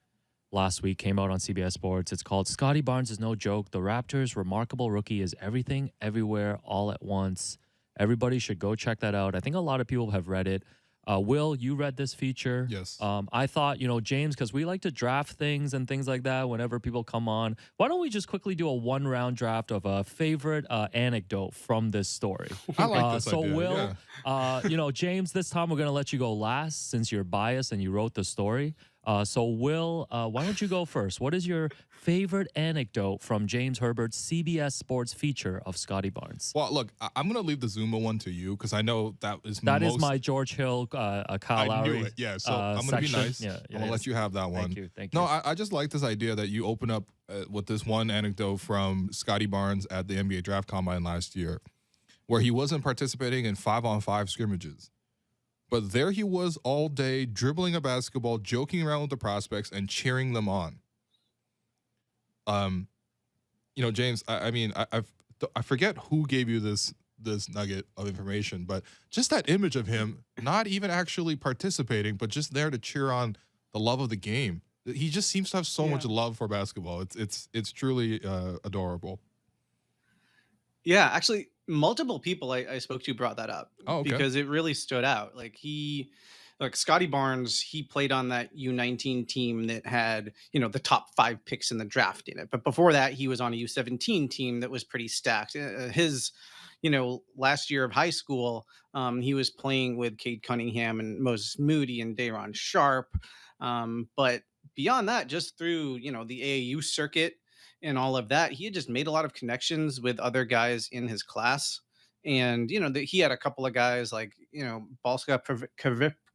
last week, came out on CBS Sports. It's called Scotty Barnes is No Joke. The Raptors' remarkable rookie is everything, everywhere, all at once. Everybody should go check that out. I think a lot of people have read it. Will, you read this feature? Yes. I thought, James, because we like to draft things and things like that whenever people come on. Why don't we just quickly do a one-round draft of a favorite anecdote from this story? I like this so idea. Will, James, this time we're going to let you go last since you're biased and you wrote the story. So Will, why don't you go first? What is your favorite anecdote from James Herbert's CBS Sports feature of Scotty Barnes? Well, look, I'm going to leave the Zuma one to you because I know that is my George Hill, Kyle Lowry. I knew it, yeah. So I'm going to be nice. Yeah, I'm going to let you have that one. Thank you. No, I just like this idea that you open up with this one anecdote from Scotty Barnes at the NBA Draft Combine last year where he wasn't participating in 5-on-5 scrimmages. But there he was all day dribbling a basketball, joking around with the prospects, and cheering them on. James, I forget who gave you this nugget of information, but just that image of him not even actually participating, but just there to cheer on the love of the game. He just seems to have so much love for basketball. It's truly adorable. Yeah, actually, multiple people I spoke to brought that up because it really stood out. Like Scotty Barnes, he played on that U19 team that had, the top 5 picks in the draft in it. But before that, he was on a U17 team that was pretty stacked. His, last year of high school, he was playing with Cade Cunningham and Moses Moody and Day'Ron Sharp. But beyond that, just through, the AAU circuit, and all of that, he had just made a lot of connections with other guys in his class. And, he had a couple of guys like, Balska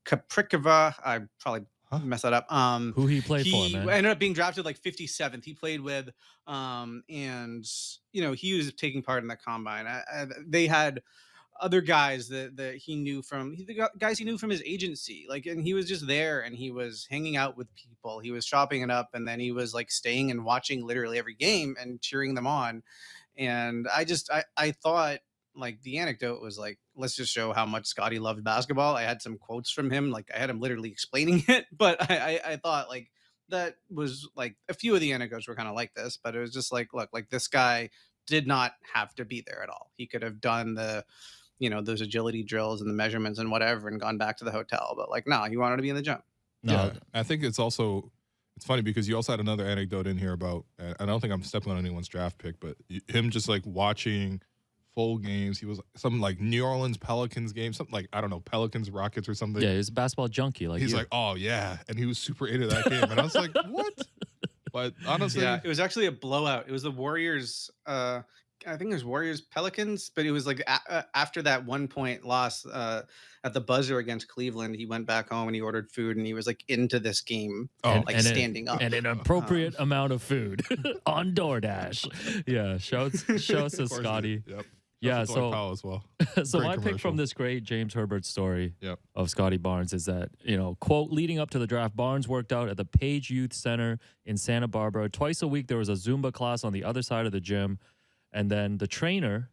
Kaprikova. I probably messed that up. Who he played for, man. He ended up being drafted like 57th. He played with, and, he was taking part in the combine. They had other guys that he knew from the guys he knew from his agency, and he was just there and he was hanging out with people, he was chopping it up, and then he was staying and watching literally every game and cheering them on. And I thought the anecdote was let's just show how much Scotty loved basketball. I had some quotes from him, I had him literally explaining it, but I thought that was a few of the anecdotes were kind of like this, but it was just look, this guy did not have to be there at all. He could have done the those agility drills and the measurements and whatever and gone back to the hotel. But no, he wanted to be in the gym. Yeah, I think it's funny because you also had another anecdote in here about, I don't think I'm stepping on anyone's draft pick, but him just watching full games. He was some New Orleans Pelicans game, something I don't know, Pelicans, Rockets or something. Yeah, he's a basketball junkie. He's oh yeah. And he was super into that game. And I was like, what? But honestly. Yeah, it was actually a blowout. It was the Warriors I think there's Warriors Pelicans, but it was like after that 1 point loss at the buzzer against Cleveland, he went back home and he ordered food and he was like into this game, Oh, like and standing up. and an appropriate amount of food on DoorDash. Yeah, shouts to of course Scotty. it is. Yep. Yeah, That's Dwight so Powell as well. so Great my pick commercial. from this great James Herbert story Yep. of Scotty Barnes is that, quote, leading up to the draft, Barnes worked out at the Page Youth Center in Santa Barbara. Twice a week, there was a Zumba class on the other side of the gym. And then the trainer,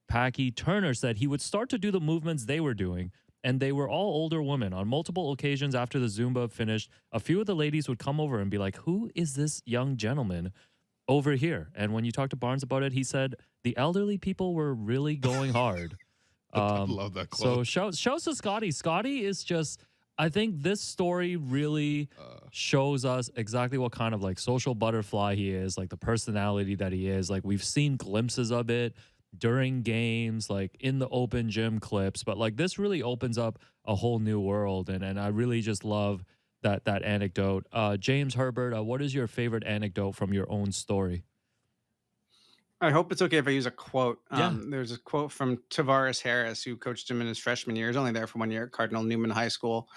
Packy Turner, said he would start to do the movements they were doing. And they were all older women. On multiple occasions after the Zumba finished, a few of the ladies would come over and be like, who is this young gentleman over here? And when you talked to Barnes about it, he said the elderly people were really going hard. I love that quote. So shouts to Scotty. Scotty is just, I think this story really shows us exactly what kind of like social butterfly he is, like the personality that he is. Like we've seen glimpses of it during games, like in the open gym clips, but like this really opens up a whole new world. And I really just love that anecdote. James Herbert, what is your favorite anecdote from your own story? I hope it's okay if I use a quote. Yeah. There's a quote from Tavares Harris, who coached him in his freshman year. He's only there for 1 year at Cardinal Newman High School.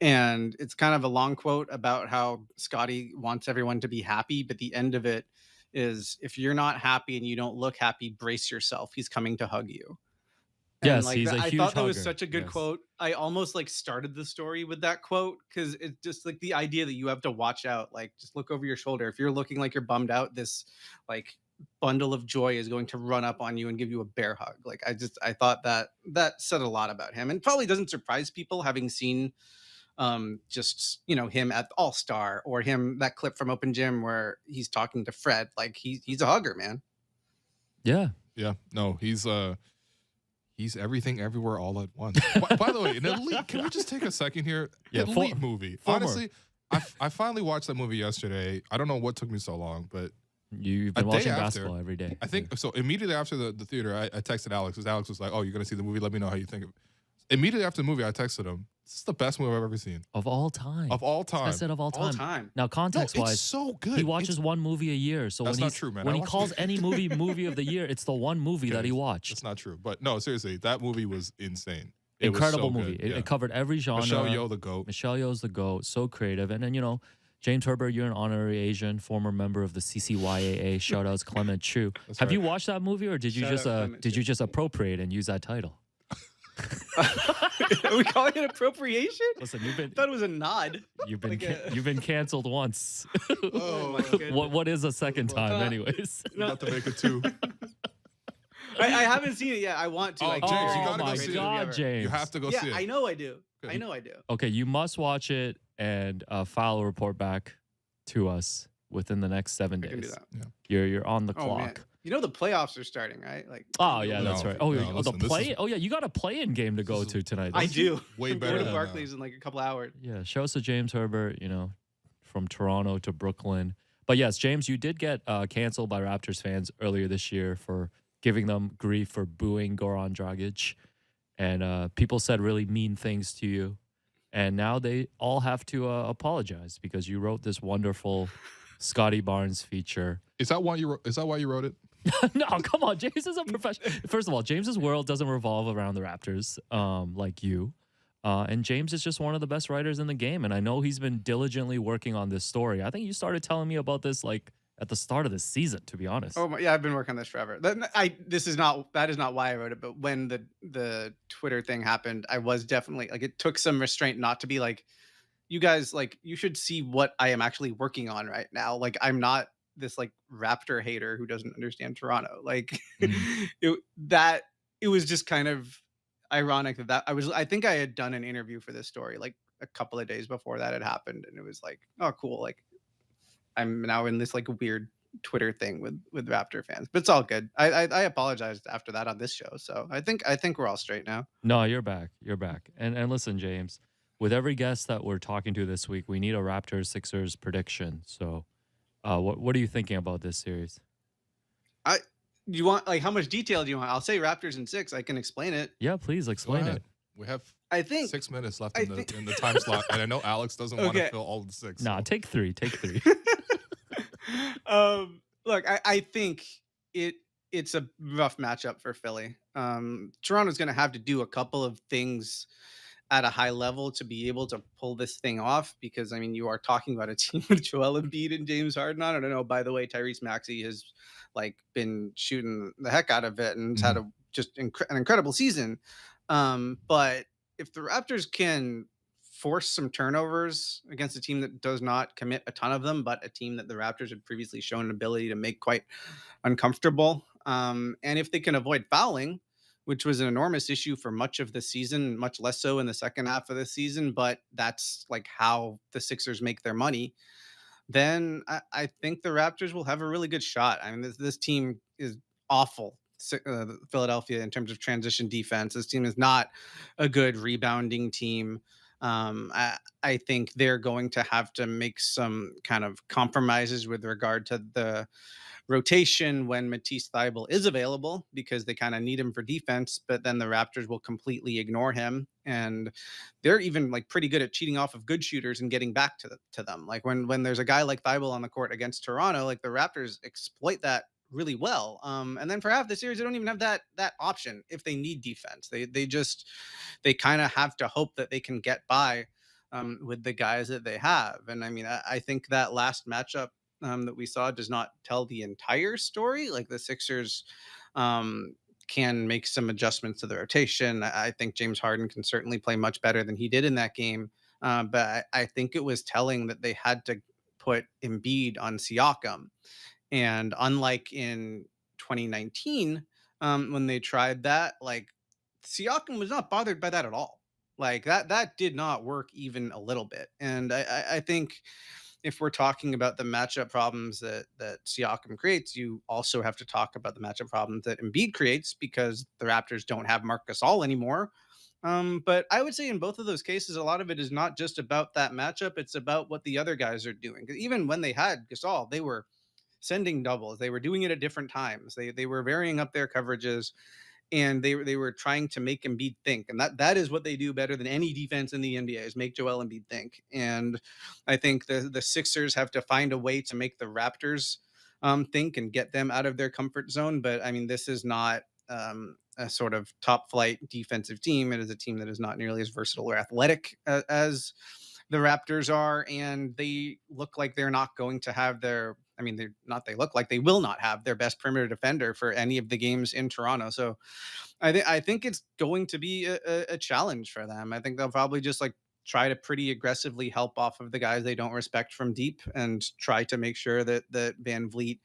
And it's kind of a long quote about how Scotty wants everyone to be happy. But the end of it is, if you're not happy and you don't look happy, brace yourself. He's coming to hug you. And Yes, like he's a I huge thought that was hugger. such a good Yes. quote. I almost like started the story with that quote because it's just like the idea that you have to watch out, like just look over your shoulder. If you're looking like you're bummed out, this like bundle of joy is going to run up on you and give you a bear hug. Like I thought that said a lot about him, and probably doesn't surprise people having seen just him at All-Star, or him, that clip from Open Gym where he's talking to Fred. Like he's a hugger, man. Yeah. Yeah. No, he's everything everywhere all at once. By the way, an Elite, can we just take a second here? Yeah, Elite movie. four Honestly, I finally watched that movie yesterday. I don't know what took me so long, but You've been A day watching after, basketball every day. I think so. Immediately after the theater, I texted Alex because Alex was like, "Oh, you're gonna see the movie? Let me know how you think of it." Immediately after the movie, I texted him, "This is the best movie I've ever seen Of all time. of all I time." said of all time. All time. Now, No, context-wise, it's so good. he watches one movie a year. So That's when not he's, true, man. when I he watched- calls any movie of the year, it's the one movie that he watched. That's not true. But no, seriously, that movie was insane. It was Incredible so movie. good. Yeah. It covered every genre. Michelle Yeoh, the GOAT. Michelle Yeoh's the GOAT. So creative. And then, James Herbert, you're an honorary Asian, former member of the CCYAA. Shout outs Clement Chu. That's Have right. you watched that movie, or did you Shout just out Clement did you Chu. just appropriate and use that title? Are we calling it appropriation? Listen, I thought it was a nod. you've been Like you've been canceled once. Oh my goodness. what is a second time, Uh, anyways? We're about to make it two. I haven't seen it yet. I want to. Oh, I James, you can't gotta go remember see the it. movie God, ever. James. You have to go Yeah, see it. I know I do. Good. I know I do. Okay, you must watch it and file a report back to us within the next 7 I can do days. that. You're on the Oh man, clock. you know the playoffs are starting, right? Like. Oh yeah, No, that's right. no, Oh, listen, the this play. is- Oh yeah, you got a play-in game to go is- to tonight. I don't you? do. Way I'm better going to than Barclays in like a couple hours. Yeah, show us to James Herbert. From Toronto to Brooklyn. But yes, James, you did get canceled by Raptors fans earlier this year for giving them grief for booing Goran Dragic, and people said really mean things to you, and now they all have to apologize because you wrote this wonderful Scotty Barnes feature. Is that why you wrote it? No, come on, James is a professional. First of all, James's world doesn't revolve around the Raptors, like you. And James is just one of the best writers in the game, and I know he's been diligently working on this story. I think you started telling me about this like at the start of the season, to be honest. Oh my, yeah, I've been working on this forever. That is not why I wrote it, but when the Twitter thing happened, I was definitely like, it took some restraint not to be like, you guys, like, you should see what I am actually working on right now. Like, I'm not this like Raptor hater who doesn't understand Toronto. Like it was just kind of ironic that I think I had done an interview for this story like a couple of days before that had happened, and it was like, oh cool, like I'm now in this like weird Twitter thing with Raptor fans, but it's all good. I apologized after that on this show, so I think we're all straight now. No, you're back. You're back. And listen, James, with every guest that we're talking to this week, we need a Raptors-Sixers prediction. So, what are you thinking about this series? You want, like, how much detail do you want? I'll say Raptors in 6. I can explain it. Yeah, please Go explain ahead. it. We have I think 6 minutes left I in think- the time slot, and I know Alex doesn't want to Okay. fill all of the 6. Nah, so- take three. Take three. look, I think it it's a rough matchup for Philly. Toronto's going to have to do a couple of things at a high level to be able to pull this thing off because I mean you are talking about a team with Joel Embiid and James Harden. I don't know. By the way, Tyrese Maxey has like been shooting the heck out of it and has had Mhm. a just an incredible season. But if the Raptors can force some turnovers against a team that does not commit a ton of them, but a team that the Raptors had previously shown an ability to make quite uncomfortable. And if they can avoid fouling, which was an enormous issue for much of the season, much less so in the second half of the season, but that's like how the Sixers make their money, then I think the Raptors will have a really good shot. I mean, this team is awful. Philadelphia in terms of transition defense. This team is not a good rebounding team. I think they're going to have to make some kind of compromises with regard to the rotation when Matisse Thybulle is available because they kind of need him for defense, but then the Raptors will completely ignore him. And they're even like pretty good at cheating off of good shooters and getting back to them. Like when there's a guy like Thybulle on the court against Toronto, like the Raptors exploit that really well. And then for half the series, they don't even have that option if they need defense. They kind of have to hope that they can get by with the guys that they have. And I mean, I think that last matchup that we saw does not tell the entire story. Like the Sixers um, can make some adjustments to the rotation. I think James Harden can certainly play much better than he did in that game. But I think it was telling that they had to put Embiid on Siakam. And unlike in 2019, when they tried that, like Siakam was not bothered by that at all. Like that did not work even a little bit. And I think if we're talking about the matchup problems that Siakam creates, you also have to talk about the matchup problems that Embiid creates because the Raptors don't have Marc Gasol anymore. But I would say in both of those cases, a lot of it is not just about that matchup; it's about what the other guys are doing. 'Cause even when they had Gasol, they were sending doubles. They were doing it at different times. They were varying up their coverages and they were trying to make Embiid think, and that is what they do better than any defense in the NBA is make Joel Embiid think. And I think the Sixers have to find a way to make the Raptors think and get them out of their comfort zone. But I mean, this is not a sort of top flight defensive team. It is a team that is not nearly as versatile or athletic as the Raptors are, and they look like they're not going to have their. I mean, they're not. They look like they will not have their best perimeter defender for any of the games in Toronto. So I think it's going to be a challenge for them. I think they'll probably just like try to pretty aggressively help off of the guys they don't respect from deep and try to make sure that Van Vliet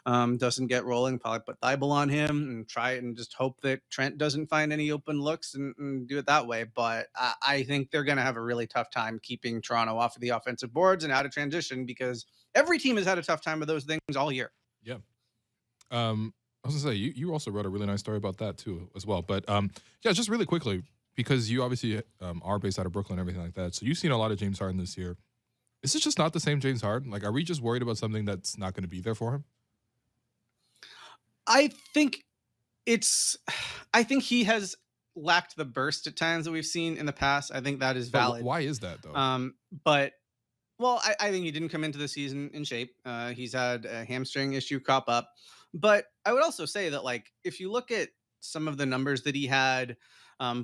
doesn't get rolling. Probably put Thibault on him and try it and just hope that Trent doesn't find any open looks and do it that way. But I think they're going to have a really tough time keeping Toronto off of the offensive boards and out of transition because every team has had a tough time with those things all year. Yeah. I was gonna say you also wrote a really nice story about that too as well. But yeah, just really quickly because you obviously are based out of Brooklyn and everything like that. So you've seen a lot of James Harden this year. Is this just not the same James Harden? Like, are we just worried about something that's not going to be there for him? I think it's I think he has lacked the burst at times that we've seen in the past. I think that is But valid. why is that though? But well, I think he didn't come into the season in shape. He's had a hamstring issue crop up. But I would also say that like if you look at some of the numbers that he had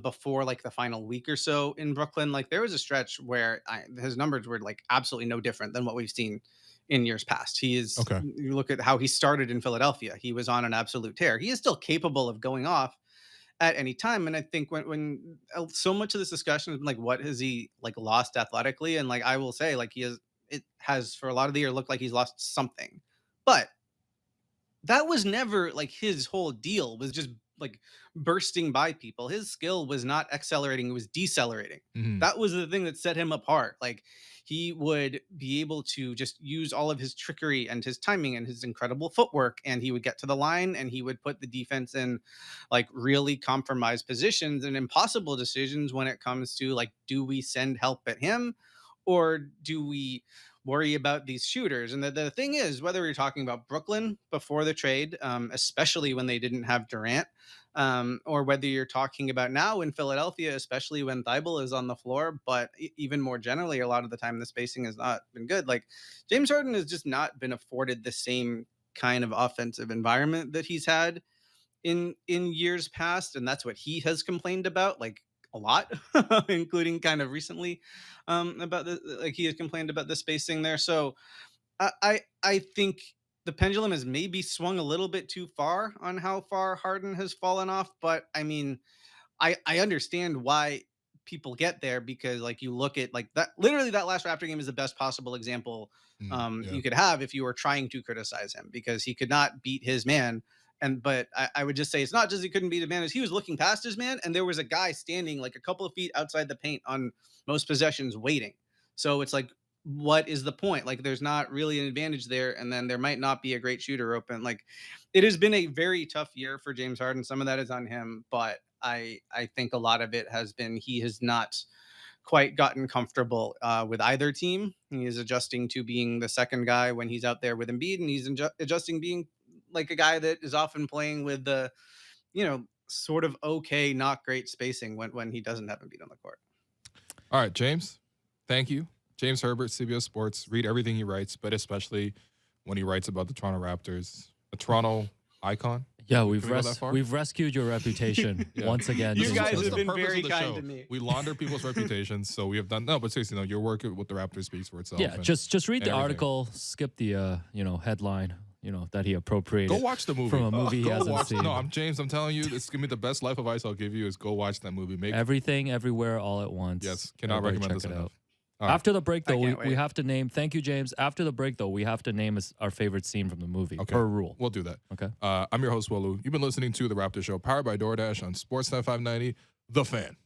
before like the final week or so in Brooklyn, like there was a stretch where his numbers were like absolutely no different than what we've seen in years past. He is Okay. you look at how he started in Philadelphia, he was on an absolute tear. He is still capable of going off at any time. And I think when so much of this discussion has been like, what has he like lost athletically? And like I will say, like it has for a lot of the year looked like he's lost something. But that was never like his whole deal was just like bursting by people. His skill was not accelerating, it was decelerating. Hmm. That was the thing that set him apart. Like he would be able to just use all of his trickery and his timing and his incredible footwork and he would get to the line and he would put the defense in like really compromised positions and impossible decisions when it comes to like do we send help at him or do we worry about these shooters. And the thing is, whether you're talking about Brooklyn before the trade, especially when they didn't have Durant, or whether you're talking about now in Philadelphia, especially when Thibault is on the floor, but even more generally, a lot of the time the spacing has not been good. Like James Harden has just not been afforded the same kind of offensive environment that he's had in years past, and that's what he has complained about, like, a lot, including kind of recently, about the like, he has complained about the spacing there. So I think the pendulum has maybe swung a little bit too far on how far Harden has fallen off, but I mean, I understand why people get there, because like you look at like that, literally that last Raptor game is the best possible example Yeah. you could have if you were trying to criticize him, because he could not beat his man. And but I would just say it's not just he couldn't beat his man, is he was looking past his man and there was a guy standing like a couple of feet outside the paint on most possessions waiting. So it's like, what is the point? Like there's not really an advantage there, and then there might not be a great shooter open. Like it has been a very tough year for James Harden. Some of that is on him, but I think a lot of it has been he has not quite gotten comfortable with either team. He is adjusting to being the second guy when he's out there with Embiid, and he's adjusting being like a guy that is often playing with the, sort of okay, not great spacing when he doesn't have Embiid on the court. All right, James. Thank you. James Herbert, CBS Sports. Read everything he writes, but especially when he writes about the Toronto Raptors, a Toronto icon. Yeah, Can we go that far? we've rescued your reputation Yeah. once again. You James guys Herbert. have been purpose very of the kind show. to me. We launder people's reputations, so we have done. No, but seriously, no, your work with the Raptors speaks for itself. Yeah, and just read the everything. article, skip the headline, that he appropriated. Go watch the movie. from a movie he Go hasn't watch. seen. No, I'm James. I'm telling you, this is gonna be the best life advice I'll give you. Is go watch that movie. Make Everything, everywhere, all at once. yes, cannot Everybody recommend check this it enough. out. All right. After the break, though, we can't wait. have to name. Thank you, James. After the break, though, we have to name our favorite scene from the movie. Okay. Per rule. We'll do that. Okay. I'm your host, Walu. You've been listening to The Raptors Show, powered by DoorDash on Sportsnet 590, The Fan.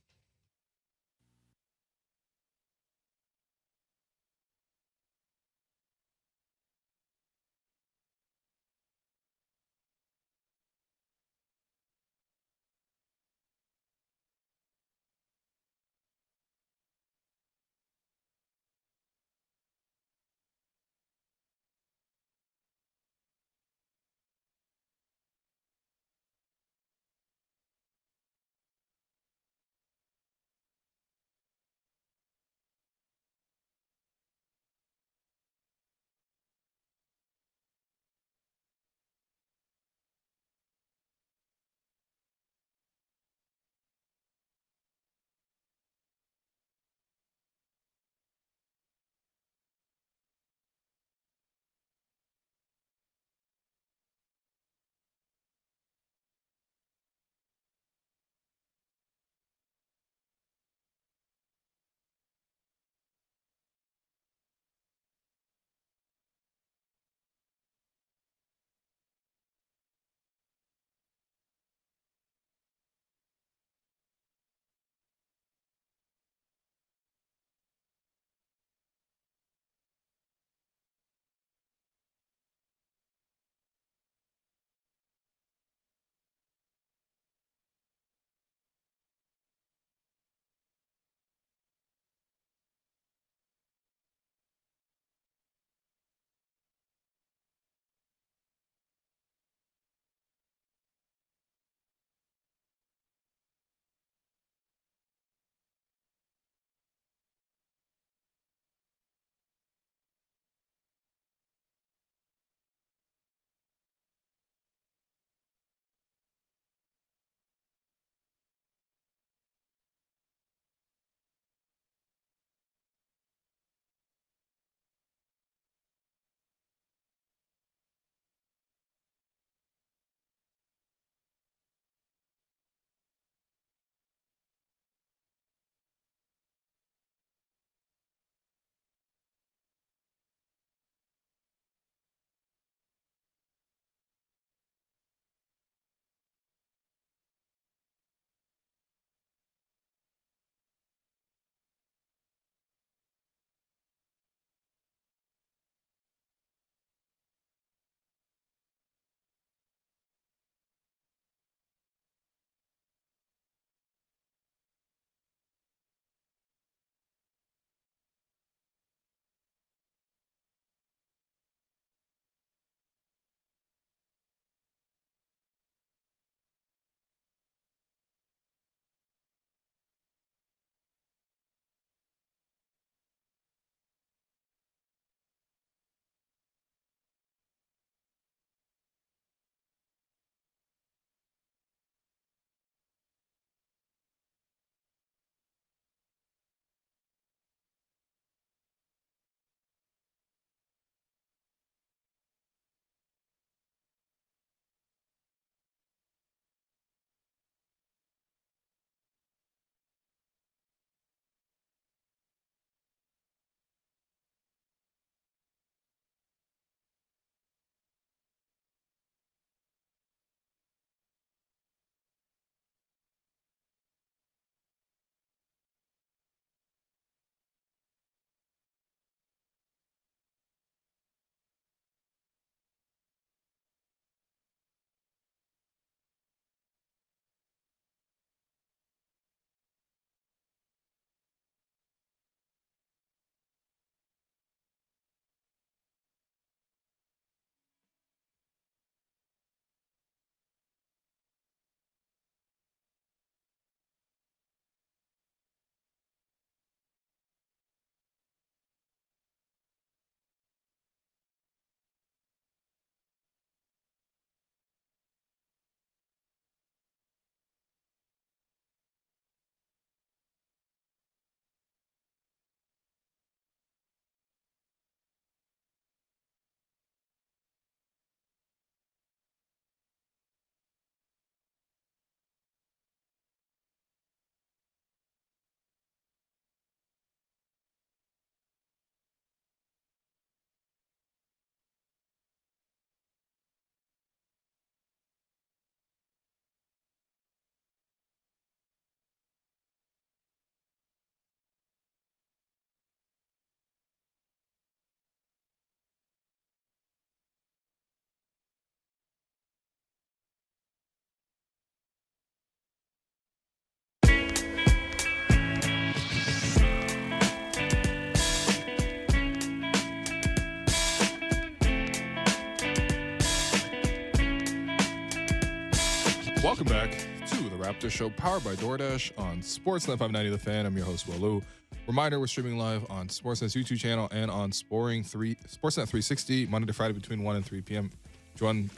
Welcome back to the Raptors Show, powered by DoorDash on Sportsnet 590 The Fan. I'm your host, Walu. Reminder, we're streaming live on Sportsnet's YouTube channel and on Sportsnet 360, Monday to Friday between 1 and 3 p.m. Joined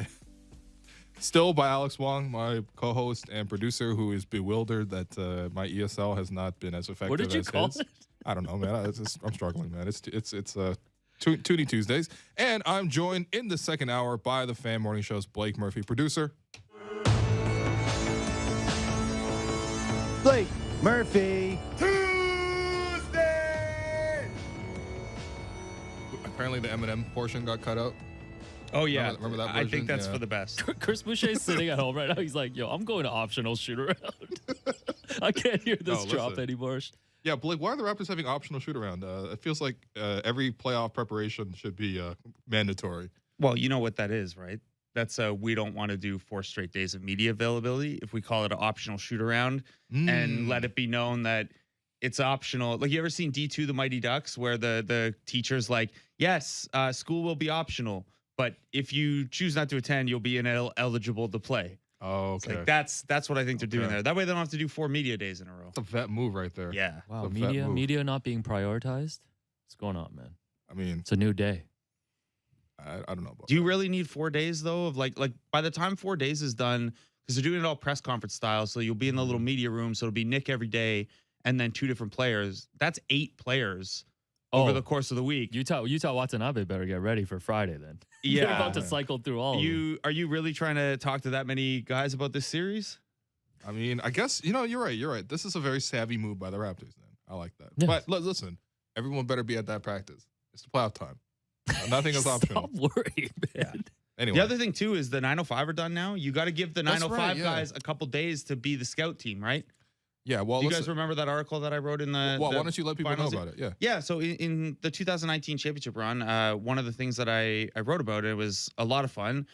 still by Alex Wong, my co-host and producer, who is bewildered that my ESL has not been as effective What did you as call his. it? I don't know, man. I'm struggling, man. It's Toonie Tuesdays. And I'm joined in the second hour by the Fan Morning Show's Blake Murphy, producer. Blake Murphy. Tuesday. Apparently the Eminem portion got cut out. Oh yeah, Remember that I version? think that's Yeah. for the best. Chris Boucher's sitting at home right now. He's like, yo, I'm going to optional shoot around. I can't hear this No, drop listen. anymore. Yeah, Blake, why are the Raptors having optional shoot around? It feels like every playoff preparation should be mandatory. Well, you know what that is, right? That's we don't want to do 4 straight days of media availability. If we call it an optional shoot around and let it be known that it's optional. Like, you ever seen D2 The Mighty Ducks, where the teacher's like, yes, school will be optional, but if you choose not to attend, you'll be ineligible to play. Oh, It's okay. like that's what I think they're doing Okay. there. That way they don't have to do 4 media days in a row. That's a vet move right there. Yeah. Wow, It's a vet move. media not being prioritized. What's going on, man? I mean, It's a new day. I don't know about Do you really need 4 days though? Of like by the time 4 days is done, because they're doing it all press conference style, so you'll be in the little media room, so it'll be Nick every day, and then 2 different players. That's 8 players over the course of the week. Utah Watanabe better get ready for Friday then. They're Yeah. about to cycle through all of them. Are you really trying to talk to that many guys about this series? I mean, I guess, you're right. This is a very savvy move by the Raptors then. I like that. Yeah. But listen, everyone better be at that practice. It's the playoff time. Nothing is optional. Stop worrying, man. Anyway. The other thing too is the 905 are done now. You got to give the That's 905 right, yeah. guys a couple days to be the scout team, right? Yeah, well, You listen, guys remember that article that I wrote in the? why the don't you let people know finals? about it? Yeah. Yeah, so in the 2019 championship run, one of the things that I wrote about, it was a lot of fun,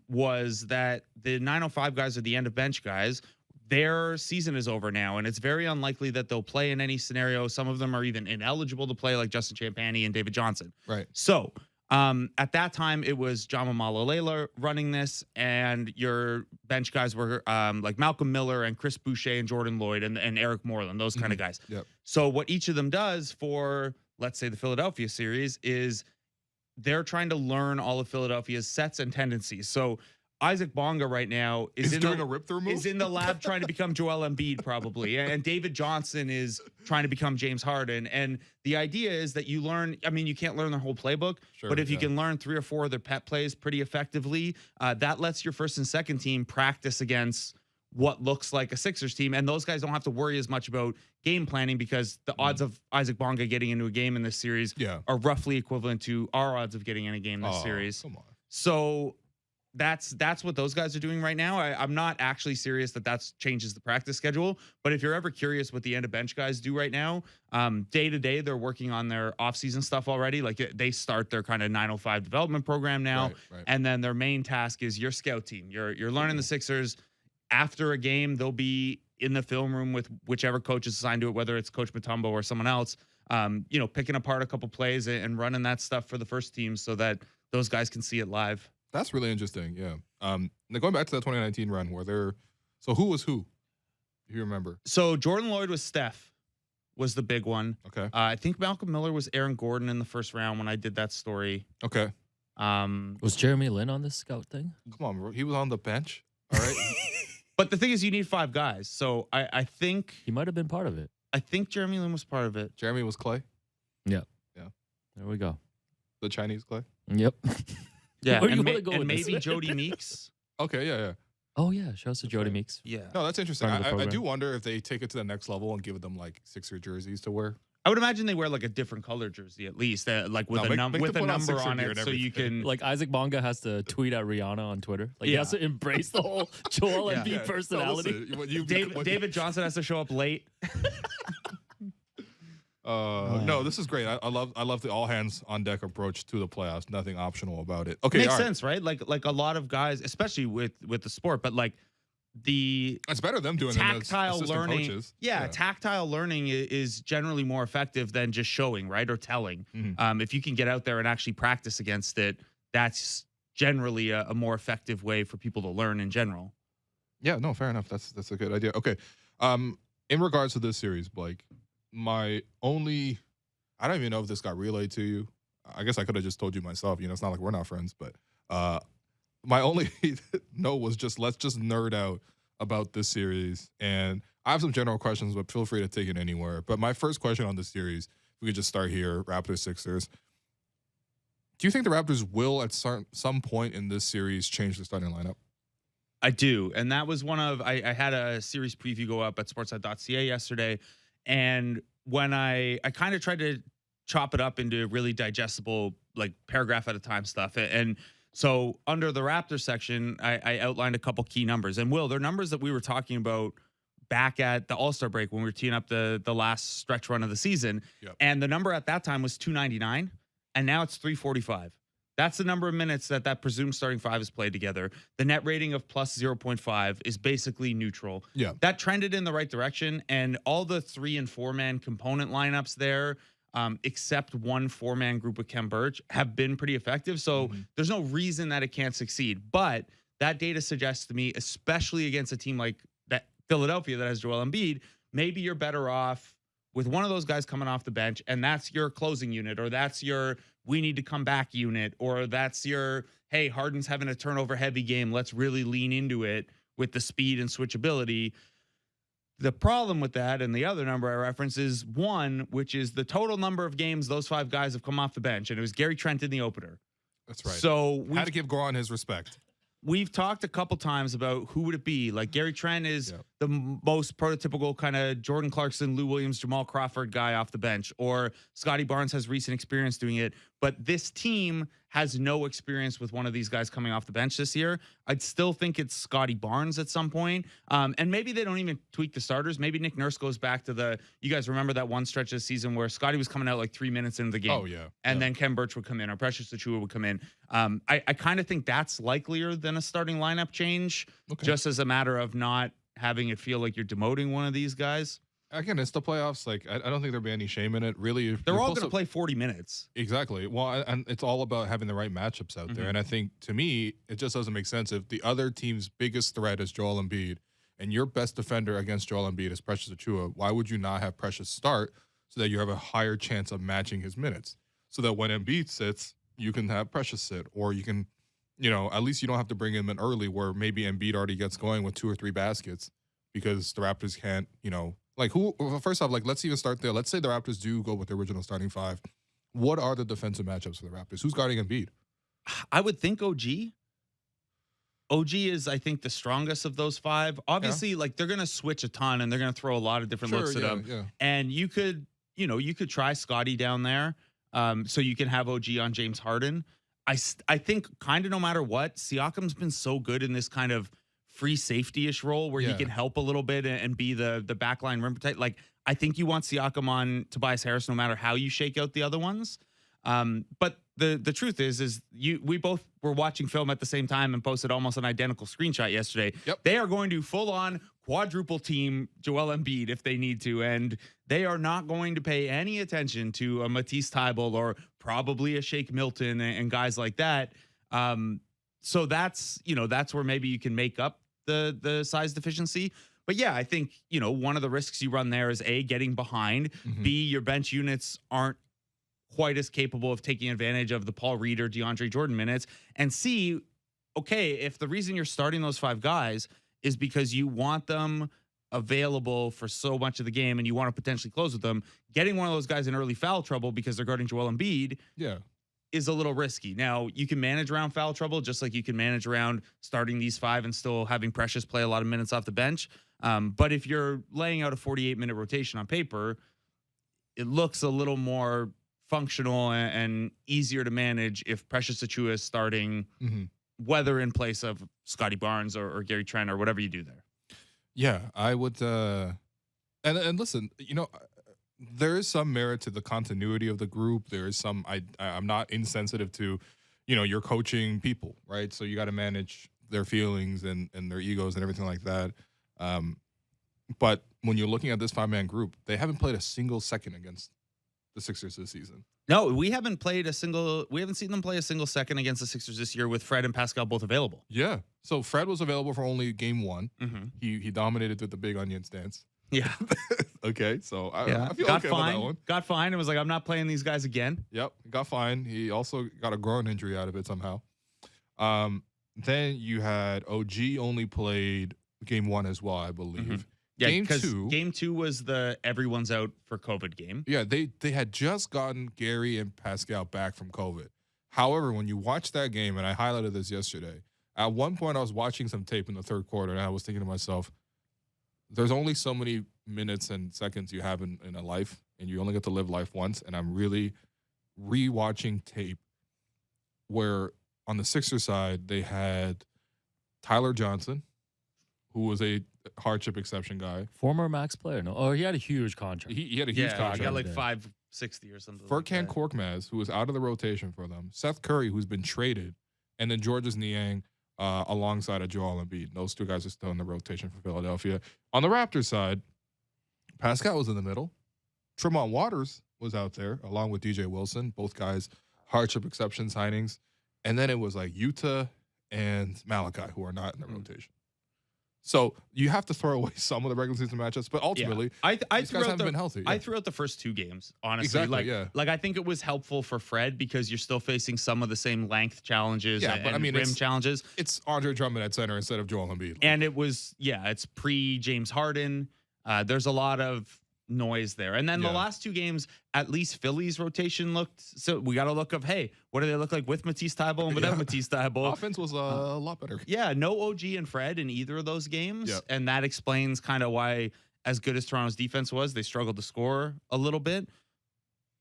was that the 905 guys are the end of bench guys. Their season is over now, and it's very unlikely that they'll play in any scenario. Some of them are even ineligible to play, like Justin Champagny and David Johnson. Right. So at that time, it was Jama Malalela running this, and your bench guys were like Malcolm Miller and Chris Boucher and Jordan Lloyd and Eric Moreland, those kind of guys. Yep. So what each of them does for, let's say, the Philadelphia series is they're trying to learn all of Philadelphia's sets and tendencies. So Isaac Bonga right now is doing a rip-through move? Is in the lab trying to become Joel Embiid probably, and David Johnson is trying to become James Harden. And the idea is that you learn. I mean, you can't learn the whole playbook, Sure, but if you yeah. can learn 3 or 4 of their pet plays pretty effectively, that lets your first and second team practice against what looks like a Sixers team, and those guys don't have to worry as much about game planning because the odds of Isaac Bonga getting into a game in this series Yeah. are roughly equivalent to our odds of getting in a game this series. Come on. So that's what those guys are doing right now. I'm not actually serious that changes the practice schedule, but if you're ever curious what the end of bench guys do right now, day to day they're working on their offseason stuff already. Like they start their kind of 905 development program now, Right. and then their main task is your scout team. You're learning the Sixers. After a game, they'll be in the film room with whichever coach is assigned to it, whether it's Coach Mutombo or someone else. Picking apart a couple plays and running that stuff for the first team so that those guys can see it live. That's really interesting. Yeah. Now going back to that 2019 run so who was who? If you remember. So Jordan Lloyd was Steph, was the big one. Okay. I think Malcolm Miller was Aaron Gordon in the first round when I did that story. Okay. Was Jeremy Lin on this scout thing? Come on, bro. He was on the bench. All right. But the thing is, you need 5 guys. So I think He might have been part of it. Jeremy Lin was part of it. Jeremy was Clay, There we go. the Chinese Clay. Yep. Yeah, Where do you and, wanna go with maybe this? Jody Meeks. Okay. Yeah. Oh yeah, show us to Jody right. Meeks. Yeah, No, that's interesting. Part of the I program. do wonder if they take it to the next level and give them like Sixer jerseys to wear. I would imagine they wear like a different color jersey at least, like with No, a make number them put on Sixer on gear it, and so you everything. can Like Isaac Bonga has to tweet at Rihanna on Twitter. Like he Yeah. has to embrace the whole Joel Yeah. Embiid personality. No, listen, what you- David Johnson has to show up late. No, this is great. I love the all hands on deck approach to the playoffs. Nothing optional about it. Okay, Makes all right. sense, right? Like a lot of guys, especially with the sport, but like the It's better them doing it than as tactile assistant learning. coaches. Yeah, tactile learning is generally more effective than just showing, right, or telling. Mhm. If you can get out there and actually practice against it, that's generally a more effective way for people to learn in general. Yeah, no, fair enough. That's a good idea. Okay. In regards to this series, Blake, my only I don't even know if this got relayed to you. I guess I could have just told you myself. It's not like we're not friends, but my only note was just let's just nerd out about this series. And I have some general questions, but feel free to take it anywhere. But my first question on this series, if we could just start here, Raptors-Sixers. Do you think the Raptors will at some point in this series change the starting lineup? I do. And that was one of, I had a series preview go up at sportsnet.ca yesterday. And when I kind of tried to chop it up into really digestible, like paragraph at a time stuff. And so under the Raptors section, I outlined a couple key numbers. And Will, they're numbers that we were talking about back at the All-Star break when we were teeing up the last stretch run of the season. Yep. And the number at that time was 299. And now it's 345. That's the number of minutes that presumed starting five has played together. The net rating of plus 0.5 is basically neutral. Yeah. That trended in the right direction. And all the 3- and 4-man component lineups there, except one 4-man group with Khem Birch, have been pretty effective. So there's no reason that it can't succeed. But that data suggests to me, especially against a team like that Philadelphia that has Joel Embiid, maybe you're better off with one of those guys coming off the bench, and that's your closing unit, or that's your we need to come back unit, or that's your, hey, Harden's having a turnover heavy game, let's really lean into it with the speed and switchability. The problem with that, and the other number I reference is 1, which is the total number of games those 5 guys have come off the bench, and it was Gary Trent in the opener. That's right. So we had to give Goran his respect. We've talked a couple times about who would it be. Like Gary Trent is the most prototypical kind of Jordan Clarkson, Lou Williams, Jamal Crawford guy off the bench, or Scotty Barnes has recent experience doing it. But this team has no experience with one of these guys coming off the bench this year. I'd still think it's Scotty Barnes at some point. And maybe they don't even tweak the starters. Maybe Nick Nurse goes back to you guys remember that one stretch of the season where Scotty was coming out like 3 minutes into the game. Oh, yeah. And then Khem Birch would come in, or Precious Achiuwa would come in. I kind of think that's likelier than a starting lineup change, just as a matter of not having it feel like you're demoting one of these guys. Again, it's the playoffs. Like, I don't think there'll be any shame in it. Really, they're all going to play 40 minutes. Exactly. Well, and it's all about having the right matchups out there. And I think, to me, it just doesn't make sense if the other team's biggest threat is Joel Embiid and your best defender against Joel Embiid is Precious Achiuwa. Why would you not have Precious start so that you have a higher chance of matching his minutes? So that when Embiid sits, you can have Precious sit, or you can, at least you don't have to bring him in early where maybe Embiid already gets going with 2 or 3 baskets because the Raptors can't, like first off, like let's even start there. Let's say the Raptors do go with the original starting 5. What are the defensive matchups for the Raptors? Who's guarding Embiid? I would think OG. OG is, I think, the strongest of those 5. Obviously, like they're going to switch a ton and they're going to throw a lot of different looks at him. Yeah. And you could try Scotty down there. So you can have OG on James Harden. I think kind of no matter what, Siakam's been so good in this kind of free safety-ish role where he can help a little bit and be the backline rim protect. Like, I think you want Siakam on Tobias Harris no matter how you shake out the other ones. But the truth is we both were watching film at the same time and posted almost an identical screenshot yesterday. Yep. They are going to full-on quadruple team Joel Embiid if they need to, and they are not going to pay any attention to a Matisse Thybulle or probably a Shake Milton and guys like that. So that's where maybe you can make up the size deficiency. But yeah, I think, one of the risks you run there is A, getting behind, B, your bench units aren't quite as capable of taking advantage of the Paul Reed or DeAndre Jordan minutes, and C, okay, if the reason you're starting those 5 guys is because you want them available for so much of the game and you want to potentially close with them, getting one of those guys in early foul trouble because they're guarding Joel Embiid is a little risky. Now, you can manage around foul trouble just like you can manage around starting these 5 and still having Precious play a lot of minutes off the bench. But if you're laying out a 48-minute rotation on paper, it looks a little more functional and easier to manage if Precious Achiuwa is starting, whether in place of Scotty Barnes or Gary Trent or whatever you do there. Yeah, I would. And listen, there is some merit to the continuity of the group. There is some. I'm not insensitive to, you're coaching people, right? So you got to manage their feelings and their egos and everything like that. But when you're looking at this 5-man group, they haven't played a single second against the Sixers this season. No, we haven't seen them play a single second against the Sixers this year with Fred and Pascal both available. Yeah. So Fred was available for only game one. Mm-hmm. He dominated with the big onion stance. Yeah. Okay. So I feel got okay fined. about that one. Got fined and was like, I'm not playing these guys again. Yep. Got fined. He also got a groin injury out of it somehow. Then you had OG only played game one as well, I believe. Mm-hmm. Yeah, game two was the everyone's out for COVID game. Yeah, they had just gotten Gary and Pascal back from COVID. However, when you watch that game, and I highlighted this yesterday, at one point I was watching some tape in the third quarter, and I was thinking to myself, there's only so many minutes and seconds you have in a life, and you only get to live life once. And I'm really rewatching tape where on the Sixers side, they had Tyler Johnson, who was a hardship exception guy. Former max player, no? Oh, he had a huge contract. He had a huge contract. He got like $560 or something. Furkan Korkmaz, who was out of the rotation for them. Seth Curry, who's been traded. And then Georges Niang alongside of Joel Embiid. Those two guys are still in the rotation for Philadelphia. On the Raptors side, Pascal was in the middle. Tremont Waters was out there along with DJ Wilson. Both guys hardship exception signings. And then it was like Utah and Malachi, who are not in the rotation. So you have to throw away some of the regular season matchups, but ultimately, I these guys haven't been healthy. I threw out the first two games, honestly. Exactly, like I think it was helpful for Fred because you're still facing some of the same length challenges and rim challenges. It's Andre Drummond at center instead of Joel Embiid. And it was, it's pre-James Harden. There's a lot of noise there. And then the last two games, at least Philly's rotation looked, so we got to look of, hey, what do they look like with Matisse Thybulle and without Matisse Thybulle? Offense was a lot better. Yeah, no OG and Fred in either of those games. Yep. And that explains kind of why, as good as Toronto's defense was, they struggled to score a little bit.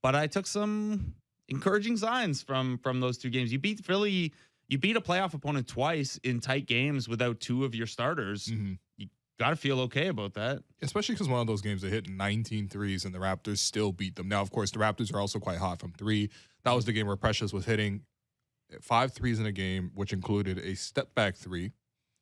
But I took some encouraging signs from those two games. You beat Philly, you beat a playoff opponent twice in tight games without two of your starters. Mm-hmm. You got to feel okay about that. Especially because one of those games they hit 19 threes and the Raptors still beat them. Now, of course, the Raptors are also quite hot from three. That was the game where Precious was hitting 5 threes in a game, which included a step back three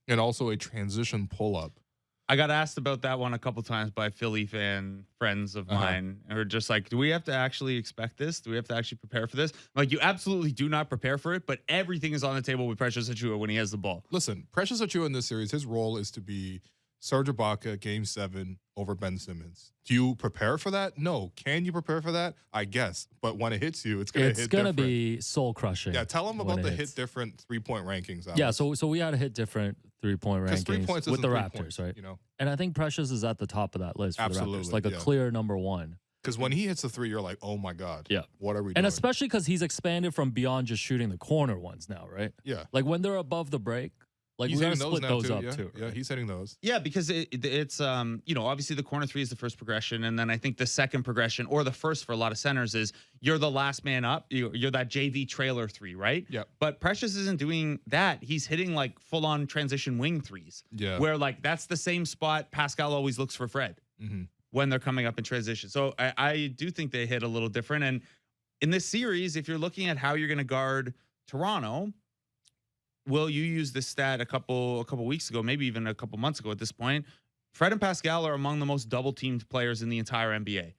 and also a transition pull up. I got asked about that one a couple times by Philly fan friends of mine, who are just like, do we have to actually expect this? Do we have to actually prepare for this? I'm like, you absolutely do not prepare for it, but everything is on the table with Precious Achiuwa when he has the ball. Listen, Precious Achiuwa in this series, his role is to be Serge Ibaka, Game 7 over Ben Simmons. Do you prepare for that? No. Can you prepare for that? I guess. But when it hits you, it's going to hit different. It's going to be soul crushing. Yeah, tell them about the hit different 3-point rankings. Yeah, so we had to hit different 3-point rankings 3 points with the Raptors, points, right? You know? And I think Precious is at the top of that list for Absolutely, the Raptors, like a clear number one. Because when he hits the three, you're like, oh my God. Yeah. What are we doing? And especially because he's expanded from beyond just shooting the corner ones now, right? Yeah. Like when they're above the break, like he's we gotta hitting split those too, up yeah. too. Yeah, he's hitting those. Yeah, because it's obviously the corner three is the first progression, and then I think the second progression, or the first for a lot of centers, is you're the last man up. You're that JV trailer three, right? Yeah. But Precious isn't doing that. He's hitting like full on transition wing threes. Yeah. Where like that's the same spot Pascal always looks for Fred when they're coming up in transition. So I do think they hit a little different. And in this series, if you're looking at how you're going to guard Toronto, Will, you used this stat a couple weeks ago, maybe even a couple months ago at this point. Fred and Pascal are among the most double-teamed players in the entire NBA.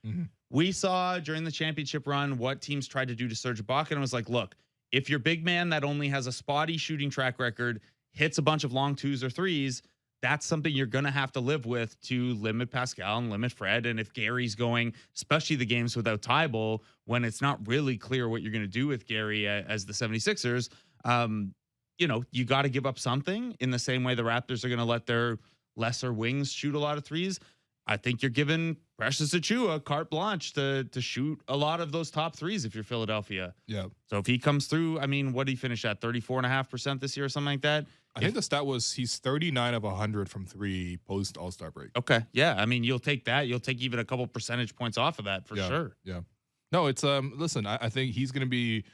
We saw during the championship run what teams tried to do to Serge Ibaka, and it was like, look, if your big man that only has a spotty shooting track record hits a bunch of long twos or threes, that's something you're going to have to live with to limit Pascal and limit Fred. And if Gary's going, especially the games without Thybulle, when it's not really clear what you're going to do with Gary as the 76ers, you got to give up something in the same way the Raptors are going to let their lesser wings shoot a lot of threes. I think you're giving Precious Achiuwa carte blanche to shoot a lot of those top threes if you're Philadelphia. Yeah. So if he comes through, I mean, what did he finish at? 34.5% this year or something like that? I think the stat was he's 39 of 100 from three post All-Star break. Okay. Yeah. I mean, you'll take that. You'll take even a couple percentage points off of that for sure. Yeah. No, it's listen, I think he's going to be,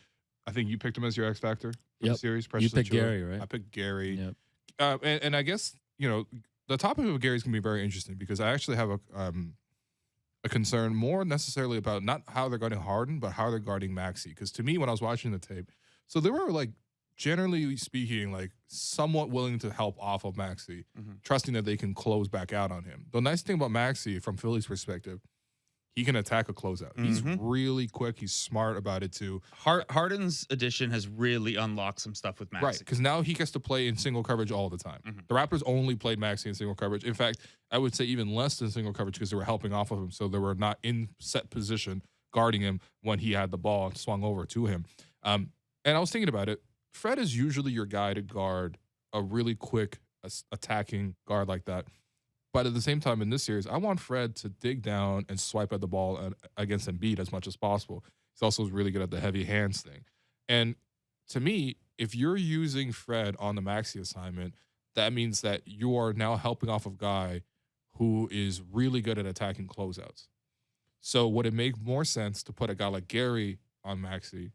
I think you picked him as your X factor for the series. Precious You picked Achiuwa. Gary, right? I picked Gary. Yep. And I guess, the topic of Gary is going to be very interesting because I actually have a concern more necessarily about not how they're guarding Harden, but how they're guarding Maxey. Because to me, when I was watching the tape, so they were like, generally speaking, like somewhat willing to help off of Maxey, trusting that they can close back out on him. The nice thing about Maxey from Philly's perspective, he can attack a closeout. He's really quick. He's smart about it too. Harden's addition has really unlocked some stuff with Maxey. Right, because now he gets to play in single coverage all the time. The Raptors only played Maxey in single coverage. In fact, I would say even less than single coverage because they were helping off of him, so they were not in set position guarding him when he had the ball and swung over to him. And I was thinking about it. Fred is usually your guy to guard a really quick attacking guard like that. But at the same time, in this series, I want Fred to dig down and swipe at the ball against Embiid as much as possible. He's also really good at the heavy hands thing. And to me, if you're using Fred on the Maxey assignment, that means that you are now helping off a guy who is really good at attacking closeouts. So would it make more sense to put a guy like Gary on Maxey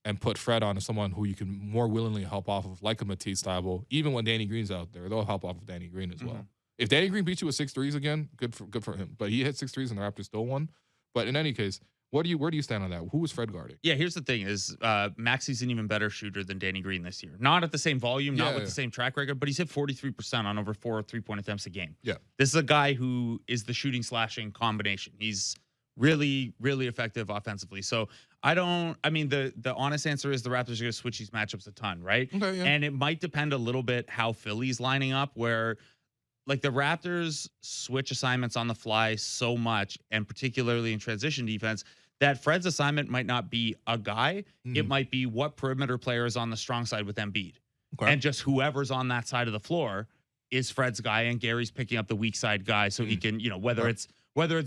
and put Fred on as someone who you can more willingly help off of, like a Matisse Thybulle? Even when Danny Green's out there, they'll help off of Danny Green as well. If Danny Green beats you with 6 threes again, good for him. But he hit 6 threes and the Raptors still won. But in any case, where do you stand on that? Who was Fred guarding? Yeah, here's the thing: is Maxey's an even better shooter than Danny Green this year. Not at the same volume, not with the same track record, but he's hit 43% on over 4 3-point attempts a game. Yeah, this is a guy who is the shooting slashing combination. He's really, really effective offensively. So the honest answer is the Raptors are going to switch these matchups a ton, right? Okay, yeah. And it might depend a little bit how Philly's lining up, where like the Raptors switch assignments on the fly so much, and particularly in transition defense, that Fred's assignment might not be a guy. It might be what perimeter player is on the strong side with Embiid. Okay. And just whoever's on that side of the floor is Fred's guy, and Gary's picking up the weak side guy so he can, whether it's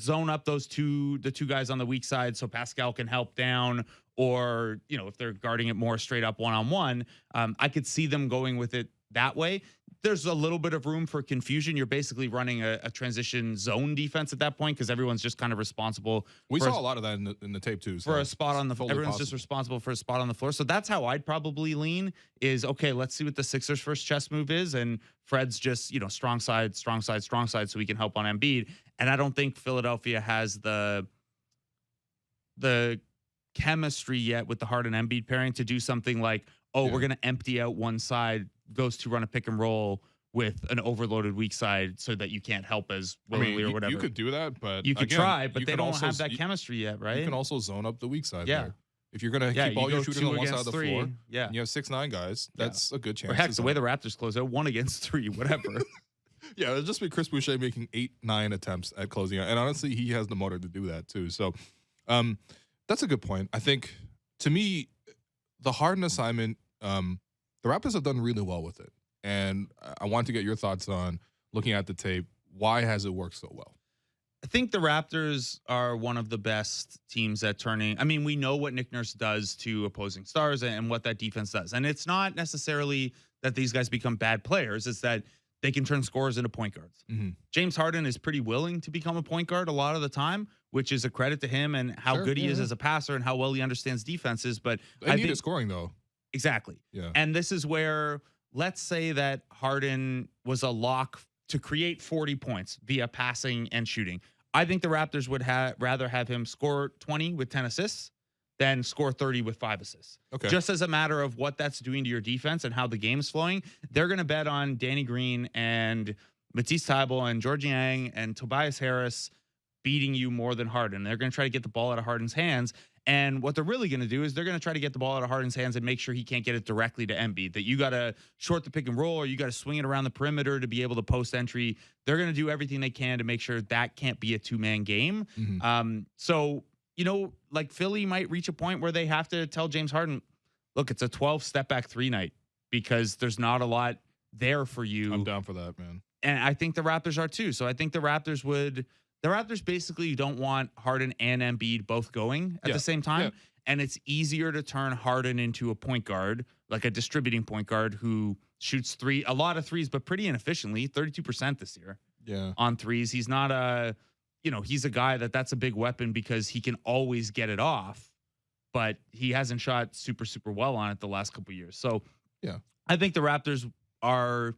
zone up the two guys on the weak side so Pascal can help down, or, if they're guarding it more straight up one-on-one, I could see them going with it that way. There's a little bit of room for confusion. You're basically running a transition zone defense at that point because everyone's just kind of responsible. We saw a lot of that in the tape too. So for a spot on the floor. Everyone's just responsible for a spot on the floor. So that's how I'd probably lean is, okay, let's see what the Sixers' first chess move is. And Fred's just, strong side so he can help on Embiid. And I don't think Philadelphia has the chemistry yet with the Harden Embiid pairing to do something like, we're going to empty out one side, goes to run a pick and roll with an overloaded weak side so that you can't help as willingly or whatever. You could do that, but you could try, but they don't have that chemistry yet, right? You can also zone up the weak side there. If you're going to keep all your shooters on one side of the floor, and you have 6'9" guys, that's a good chance. Or heck, the way the Raptors close out, 1 against 3, whatever. Yeah, it'll just be Chris Boucher making 8-9 attempts at closing out. And honestly, he has the motor to do that too. So that's a good point. I think, to me, the Harden assignment, the Raptors have done really well with it. And I want to get your thoughts on, looking at the tape, why has it worked so well? I think the Raptors are one of the best teams at turning. I mean, we know what Nick Nurse does to opposing stars and what that defense does. And it's not necessarily that these guys become bad players. It's that they can turn scorers into point guards. James Harden is pretty willing to become a point guard a lot of the time, which is a credit to him and how good he is as a passer and how well he understands defenses. But I think scoring, though. Exactly. Yeah. And this is where, let's say that Harden was a lock to create 40 points via passing and shooting. I think the Raptors would rather have him score 20 with 10 assists than score 30 with 5 assists. Okay. Just as a matter of what that's doing to your defense and how the game's flowing, they're going to bet on Danny Green and Matisse Thybulle and George Yang and Tobias Harris beating you more than Harden. They're going to try to get the ball out of Harden's hands. And what they're really going to do is they're going to try to get the ball out of Harden's hands and make sure he can't get it directly to Embiid, that you got to short the pick and roll or you got to swing it around the perimeter to be able to post entry. They're going to do everything they can to make sure that can't be a 2-man game. So, like Philly might reach a point where they have to tell James Harden, look, it's a 12 step back 3 night because there's not a lot there for you. I'm down for that, man. And I think the Raptors are too. So I think the Raptors basically don't want Harden and Embiid both going at the same time. Yeah. And it's easier to turn Harden into a point guard, like a distributing point guard who shoots a lot of threes, but pretty inefficiently, 32% this year on threes. He's not he's a guy that's a big weapon because he can always get it off, but he hasn't shot super, super well on it the last couple of years. So I think the Raptors are...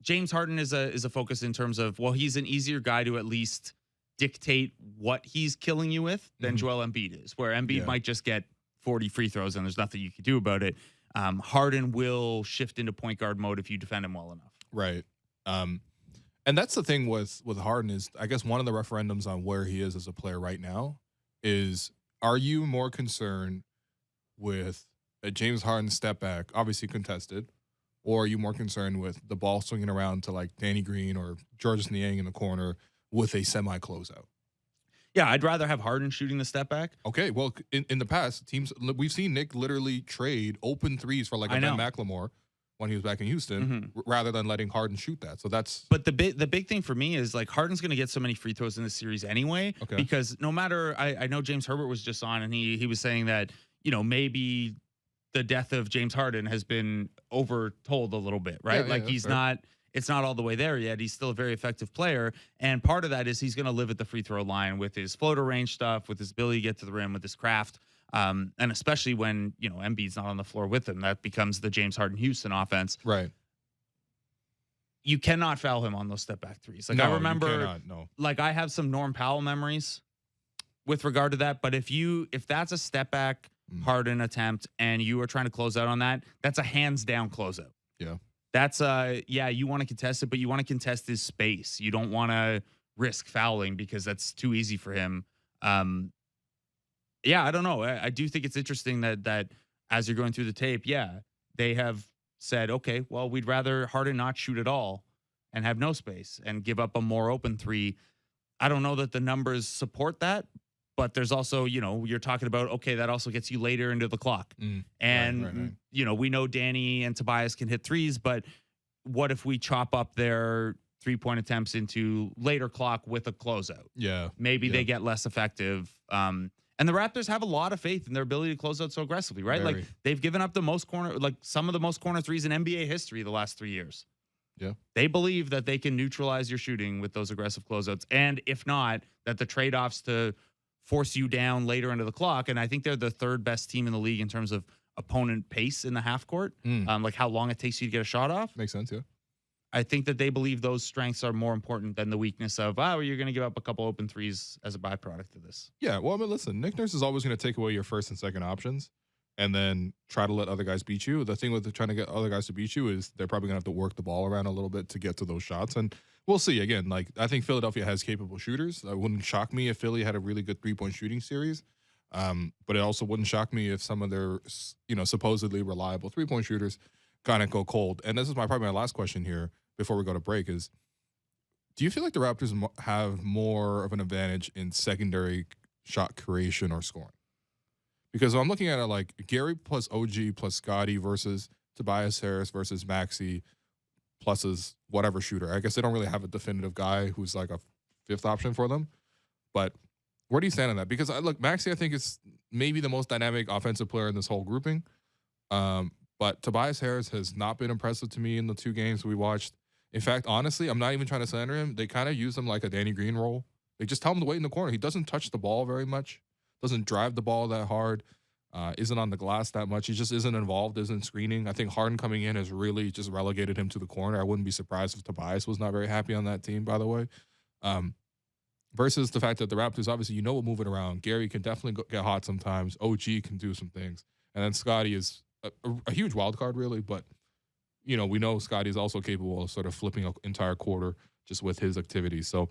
James Harden is a focus in terms of, well, he's an easier guy to at least dictate what he's killing you with than Joel Embiid is, where Embiid might just get 40 free throws and there's nothing you can do about it. Harden will shift into point guard mode if you defend him well enough. Right. And that's the thing with Harden is, I guess one of the referendums on where he is as a player right now is, are you more concerned with a James Harden step back, obviously contested, or are you more concerned with the ball swinging around to like Danny Green or Georges Niang in the corner with a semi closeout? Yeah, I'd rather have Harden shooting the step back. Okay, well, in the past, teams, we've seen Nick literally trade open threes for like a Ben McLemore when he was back in Houston, rather than letting Harden shoot that. So that's. But the big thing for me is like Harden's going to get so many free throws in this series anyway. Okay. Because no matter, I know James Herbert was just on and he was saying that, you know, maybe the death of James Harden has been overtold a little bit, right? Yeah, like he's not. It's not all the way there yet. He's still a very effective player. And part of that is he's going to live at the free throw line with his floater range stuff, with his ability to get to the rim, with his craft. And especially when, you know, Embiid's not on the floor with him, that becomes the James Harden Houston offense. Right. You cannot foul him on those step back threes. Like, No, I remember, you cannot, no. like I have some Norm Powell memories with regard to that. But if that's a step back Harden attempt and you are trying to close out on that, that's a hands down closeout. Yeah. That's yeah, you want to contest it, but you want to contest his space. You don't want to risk fouling because that's too easy for him. Yeah, I don't know. I do think it's interesting that as you're going through the tape, yeah, they have said, okay, well, we'd rather Harden not shoot at all and have no space and give up a more open three. I don't know that the numbers support that, but there's also, you know, you're talking about, okay, that also gets you later into the clock. And, right. you know, we know Danny and Tobias can hit threes, but what if we chop up their 3-point attempts into later clock with a closeout? Yeah. Maybe they get less effective. And the Raptors have a lot of faith in their ability to close out so aggressively, right? Very. Like they've given up some of the most corner threes in NBA history the last 3 years. Yeah. They believe that they can neutralize your shooting with those aggressive closeouts. And if not, that the trade-offs to force you down later into the clock. And I think they're the third best team in the league in terms of opponent pace in the half court, like how long it takes you to get a shot off. Makes sense, yeah. I think that they believe those strengths are more important than the weakness of, you're going to give up a couple open threes as a byproduct of this. Yeah, well, I mean, listen, Nick Nurse is always going to take away your first and second options and then try to let other guys beat you. The thing with trying to get other guys to beat you is they're probably going to have to work the ball around a little bit to get to those shots. And we'll see. Again, like, I think Philadelphia has capable shooters. It wouldn't shock me if Philly had a really good three-point shooting series. But it also wouldn't shock me if some of their, you know, supposedly reliable three-point shooters kind of go cold. And this is probably my last question here before we go to break is, do you feel like the Raptors have more of an advantage in secondary shot creation or scoring? Because I'm looking at it like Gary plus OG plus Scotty versus Tobias Harris versus Maxey plus his whatever shooter. I guess they don't really have a definitive guy who's like a fifth option for them. But where do you stand on that? Because look, Maxey, I think, is maybe the most dynamic offensive player in this whole grouping. But Tobias Harris has not been impressive to me in the 2 games we watched. In fact, honestly, I'm not even trying to slander him. They kind of use him like a Danny Green role. They just tell him to wait in the corner. He doesn't touch the ball very much, doesn't drive the ball that hard, isn't on the glass that much. He just isn't involved, isn't screening. I think Harden coming in has really just relegated him to the corner. I wouldn't be surprised if Tobias was not very happy on that team, by the way. Versus the fact that the Raptors, obviously, will move it around. Gary can definitely get hot sometimes. OG can do some things. And then Scotty is a huge wild card, really, but we know Scotty's also capable of sort of flipping an entire quarter just with his activities. So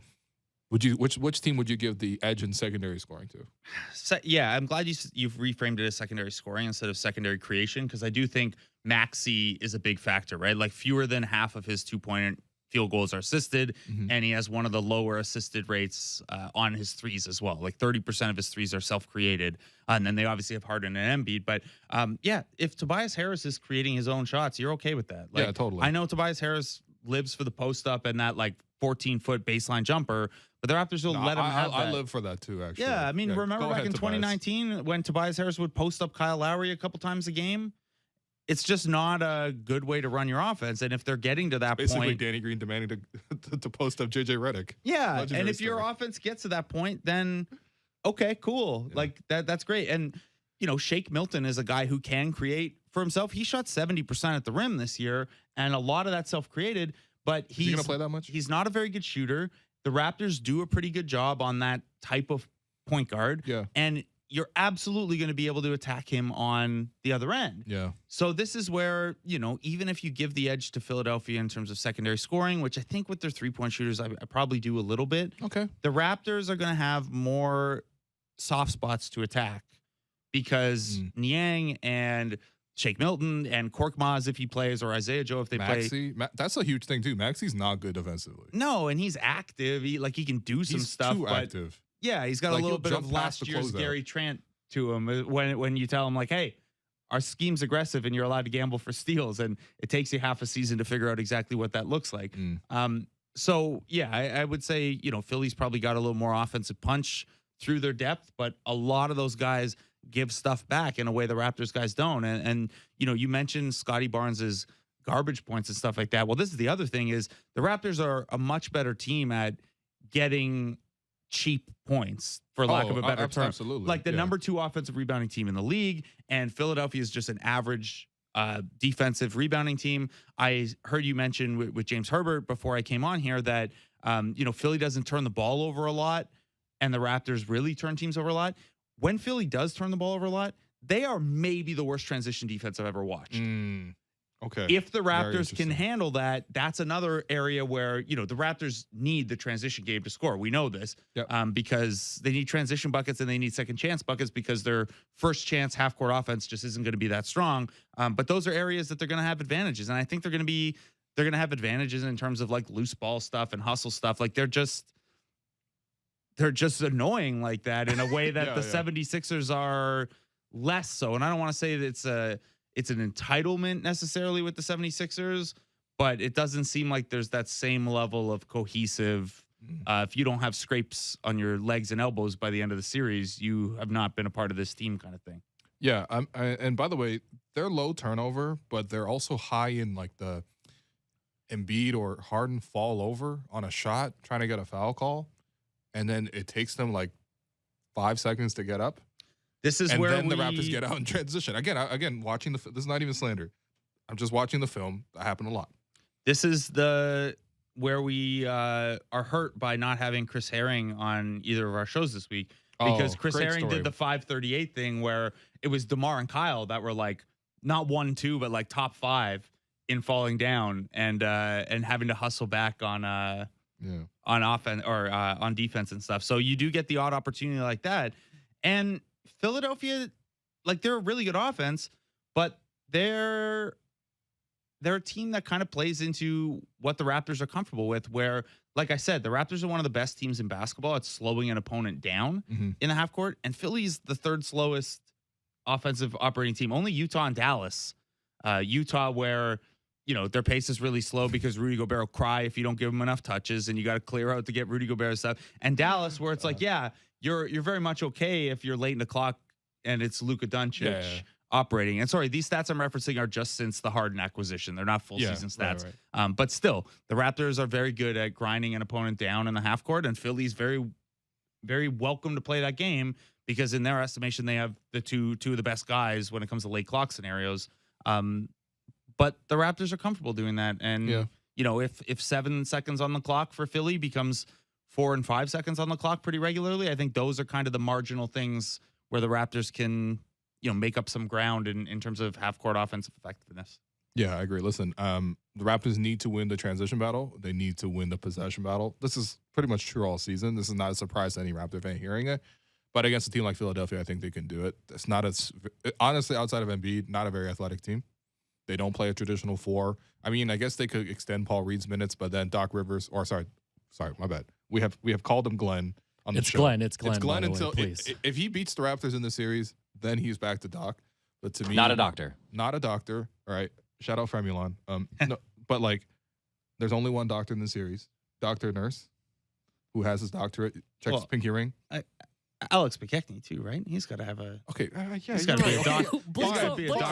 which team would you give the edge in secondary scoring to? Yeah, I'm glad you've reframed it as secondary scoring instead of secondary creation, because I do think Maxey is a big factor, right? Like fewer than half of his 2-point field goals are assisted, and he has one of the lower assisted rates on his threes as well. Like 30% of his threes are self-created, and then they obviously have Harden and Embiid. But if Tobias Harris is creating his own shots, you're okay with that. Like, yeah, totally. I know Tobias Harris lives for the post up and that like 14-foot baseline jumper, but the Raptors will let him have that. I live for that too, actually. Yeah, I mean, remember back in Tobias. 2019 when Tobias Harris would post up Kyle Lowry a couple times a game? It's just not a good way to run your offense. And if they're getting to that Basically, point, Danny Green demanding to post up JJ Redick. Yeah, Legendary and if your offense gets to that point, then okay, cool. Yeah. Like that's great. And Shake Milton is a guy who can create for himself. He shot 70% at the rim this year, and a lot of that self-created. But he's going to play that much? He's not a very good shooter. The Raptors do a pretty good job on that type of point guard. Yeah. And you're absolutely going to be able to attack him on the other end. Yeah. So this is where, even if you give the edge to Philadelphia in terms of secondary scoring, which I think with their 3-point shooters, I probably do a little bit. Okay. The Raptors are going to have more soft spots to attack because Niang and Shake Milton and Korkmaz if he plays, or Isaiah Joe if they play. That's a huge thing too. Maxi's not good defensively. No, and he's active. He can do some stuff. Too active. Yeah, he's got a little bit of last year's Gary Trent to him when you tell him like, hey, our scheme's aggressive and you're allowed to gamble for steals, and it takes you half a season to figure out exactly what that looks like. So yeah, I would say Philly's probably got a little more offensive punch through their depth, but a lot of those guys give stuff back in a way the Raptors guys don't. And you mentioned Scotty Barnes's garbage points and stuff like that. Well, this is the other thing is the Raptors are a much better team at getting cheap points, for lack of a better term. Absolutely. Like the number 2 offensive rebounding team in the league, and Philadelphia is just an average defensive rebounding team. I heard you mention with James Herbert before I came on here that Philly doesn't turn the ball over a lot, and the Raptors really turn teams over a lot. When Philly does turn the ball over a lot, they are maybe the worst transition defense I've ever watched. Okay. If the Raptors can handle that, that's another area where, the Raptors need the transition game to score. We know this because they need transition buckets and they need second chance buckets because their first chance half-court offense just isn't going to be that strong. But those are areas that they're going to have advantages. And I think they're going to have advantages in terms of like loose ball stuff and hustle stuff. Like they're just annoying like that in a way that the 76ers are less so. And I don't want to say that it's an entitlement necessarily with the 76ers, but it doesn't seem like there's that same level of cohesive. If you don't have scrapes on your legs and elbows by the end of the series, you have not been a part of this team kind of thing. Yeah. And by the way, they're low turnover, but they're also high in like the Embiid or Harden fall over on a shot trying to get a foul call. And then it takes them like 5 seconds to get up. This is and where then the Raptors get out in transition. Again, watching this is not even slander. I'm just watching the film. That happened a lot. This is where we are hurt by not having Chris Herring on either of our shows this week because Chris Herring did the 538 thing where it was DeMar and Kyle that were like not 1-2 but like top 5 in falling down and having to hustle back on offense or on defense and stuff. So you do get the odd opportunity like that. And Philadelphia, like they're a really good offense, but they're a team that kind of plays into what the Raptors are comfortable with, where, like I said, the Raptors are one of the best teams in basketball at slowing an opponent down in the half court. And Philly's the 3rd slowest offensive operating team. Only Utah and Dallas. Utah, where their pace is really slow because Rudy Gobert will cry if you don't give him enough touches, and you got to clear out to get Rudy Gobert stuff. And Dallas, where it's like, you're very much okay if you're late in the clock and it's Luka Doncic operating. And sorry, these stats I'm referencing are just since the Harden acquisition. They're not full season stats. Right. But still, the Raptors are very good at grinding an opponent down in the half court, and Philly's very, very welcome to play that game because in their estimation, they have the two of the best guys when it comes to late clock scenarios. But the Raptors are comfortable doing that. And, if 7 seconds on the clock for Philly becomes 4 and 5 seconds on the clock pretty regularly, I think those are kind of the marginal things where the Raptors can, make up some ground in terms of half-court offensive effectiveness. Yeah, I agree. Listen, the Raptors need to win the transition battle. They need to win the possession battle. This is pretty much true all season. This is not a surprise to any Raptor fan hearing it. But against a team like Philadelphia, I think they can do it. It's not honestly, outside of Embiid, not a very athletic team. They don't play a traditional 4. I mean, I guess they could extend Paul Reed's minutes, but then Doc Rivers, or sorry, my bad. We have called him Glenn on the show. It's Glenn until please. If he beats the Raptors in the series, then he's back to Doc. But to me, not a doctor. All right. Shout out Fremulon. No, but like, there's only one doctor in the series, Dr. Nurse, who has his doctorate, checks his pinky ring. Alex McKechnie too, right? He's got to have a He's got to be a doctor. Blake's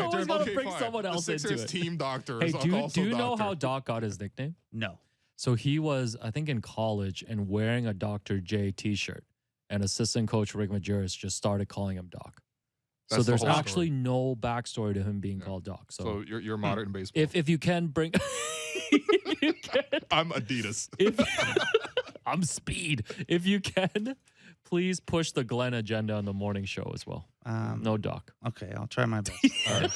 always got to bring someone else the into Sixers it. Team doctor. Hey, Is do you know doctor. how Doc got his nickname? No. So he was, I think, in college and wearing a Dr. J t-shirt, and assistant coach Rick Majerus just started calling him Doc. That's so there's the whole actually story. no backstory to him being called Doc. So you're modern baseball. If you can bring, I'm Adidas. I'm Speed. If you can, please push the Glenn agenda on the morning show as well. No Doc. Okay, I'll try my best. All right.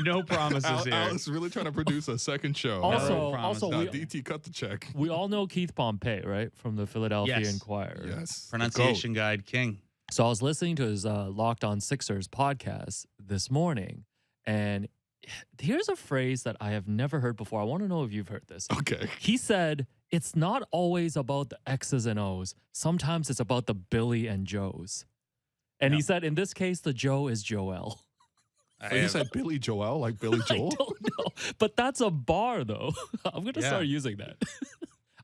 No promises here. Alex really trying to produce a second show. Also, promise. also Nah, we, DT cut the check. we all know Keith Pompey, right, from the Philadelphia Yes. Inquirer. Yes. Pronunciation guide king. So I was listening to his Locked On Sixers podcast this morning, and here's a phrase that I have never heard before. I want to know if you've heard this. Okay. He said, it's not always about the X's and O's. Sometimes it's about the Billy and Joes. And he said, in this case, the Joe is Joel. So you said Billy Joel, like Billy Joel? I don't know. But that's a bar, though. I'm going to Yeah. start using that.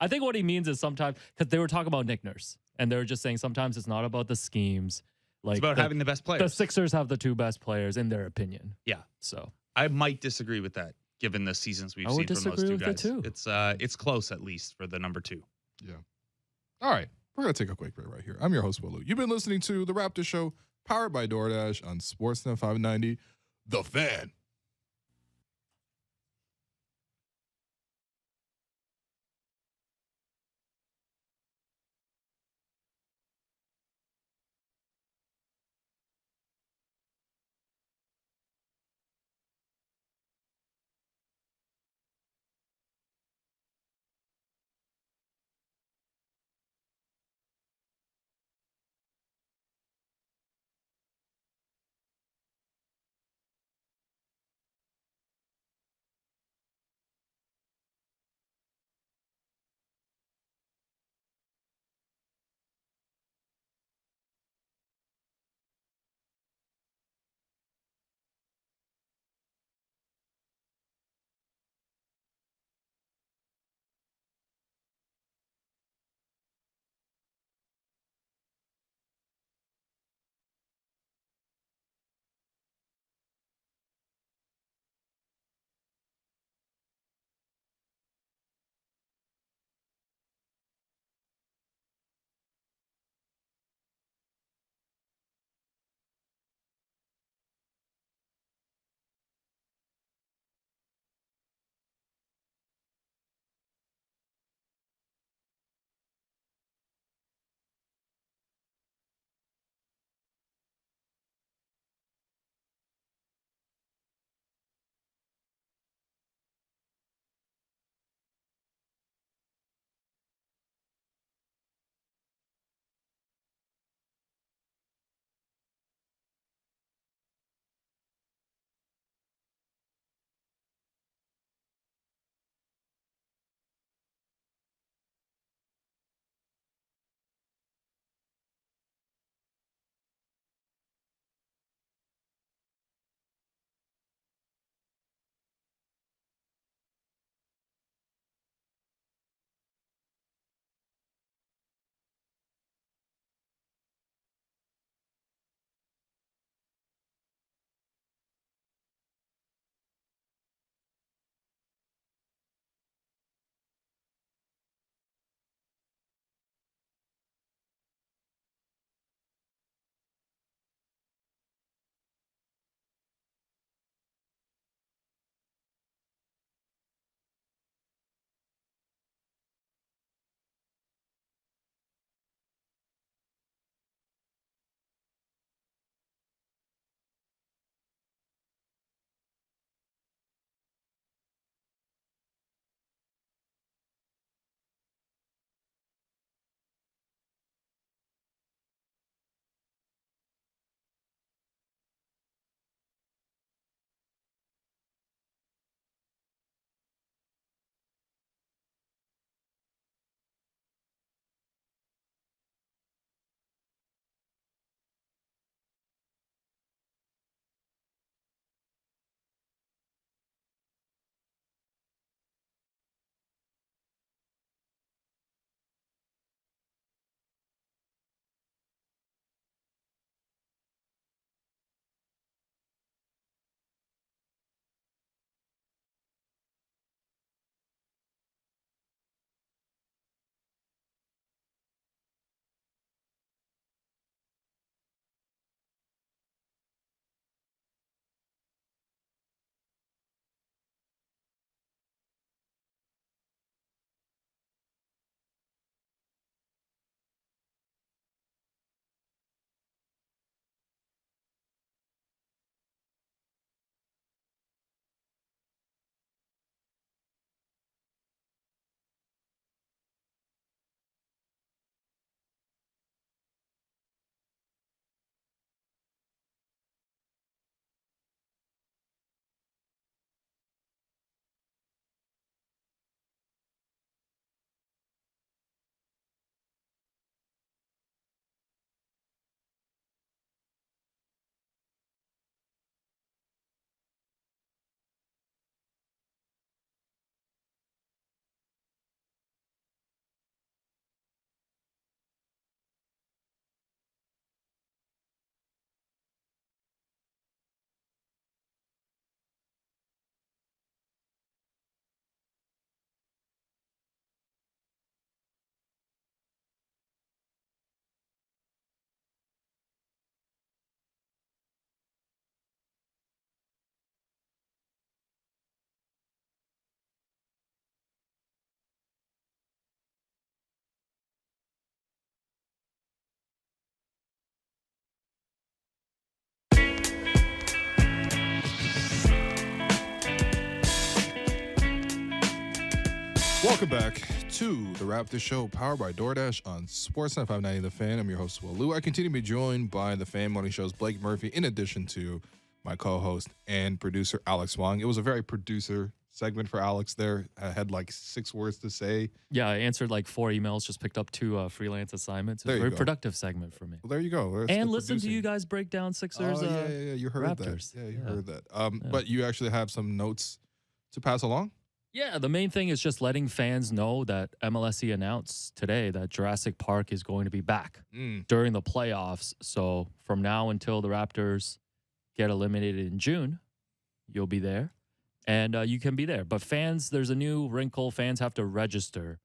I think what he means is sometimes, because they were talking about Nick Nurse, and they were just saying sometimes it's not about the schemes. Like It's about having the best the players. Sixers have the two best players, in their opinion. Yeah. So I might disagree with that, given the seasons we've I would seen from those disagree two with it guys. too. It's close at least for the number 2. Yeah. All right. We're going to take a quick break right here. I'm your host, Willow. You've been listening to The Raptors Show, powered by DoorDash on Sportsnet 590, The Fan. Welcome back to the Raptors Show, powered by DoorDash on Sportsnet 590 The Fan. I'm your host, Will Lou. I continue to be joined by the Fan Morning Show's Blake Murphy, in addition to my co-host and producer, Alex Wong. It was a very producer segment for Alex there. I had like 6 words to say. Yeah, I answered like 4 emails, just picked up 2 freelance assignments. It was a very productive segment for me. Well, there you go. That's and listen to you guys break down Sixers. Yeah, you heard Raptors. that. Yeah, you heard that. But you actually have some notes to pass along? Yeah, the main thing is just letting fans know that MLSE announced today that Jurassic Park is going to be back during the playoffs. So from now until the Raptors get eliminated in June, you'll be there. And you can be there. But fans, there's a new wrinkle. Fans have to register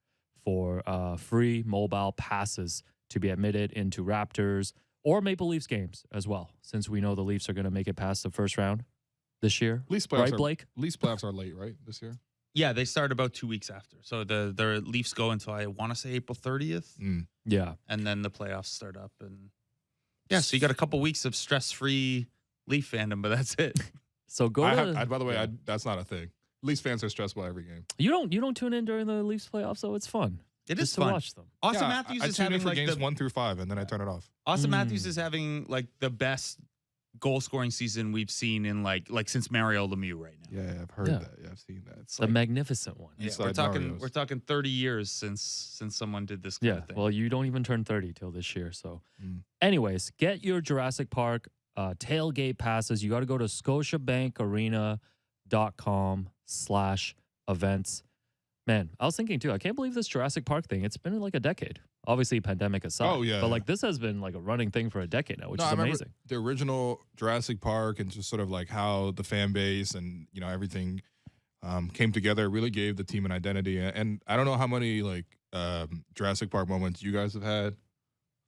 for free mobile passes to be admitted into Raptors or Maple Leafs games as well, since we know the Leafs are going to make it past the first round this year. Leafs playoffs Blake? Leafs playoffs are late, right, this year? Yeah, they start about 2 weeks after. So the Leafs go until, I want to say, April 30th. Yeah. And then the playoffs start up. And yeah, so you got a couple weeks of stress-free Leaf fandom, but that's it. So go by the way, that's not a thing. Leafs fans are stressed by every game. You don't tune in during the Leafs playoffs, though. It's fun. It is to fun. Watch them. Austin Matthews is having for games 1 through 5, and then I turn it off. Austin Matthews is having like the best goal scoring season we've seen in like since Mario Lemieux right now. Yeah, I've heard that. Yeah, I've seen that. It's the magnificent one. Yeah, we're talking 30 years since someone did this kind of thing. Well, you don't even turn 30 till this year. So anyways, get your Jurassic Park tailgate passes. You got to go to scotiabankarena.com/events. Man, I was thinking too, I can't believe this Jurassic Park thing. It's been like a decade. Obviously, pandemic aside. Oh, yeah. But like this has been like a running thing for a decade now, which is amazing. The original Jurassic Park and just sort of like how the fan base and, everything came together really gave the team an identity. And I don't know how many like Jurassic Park moments you guys have had.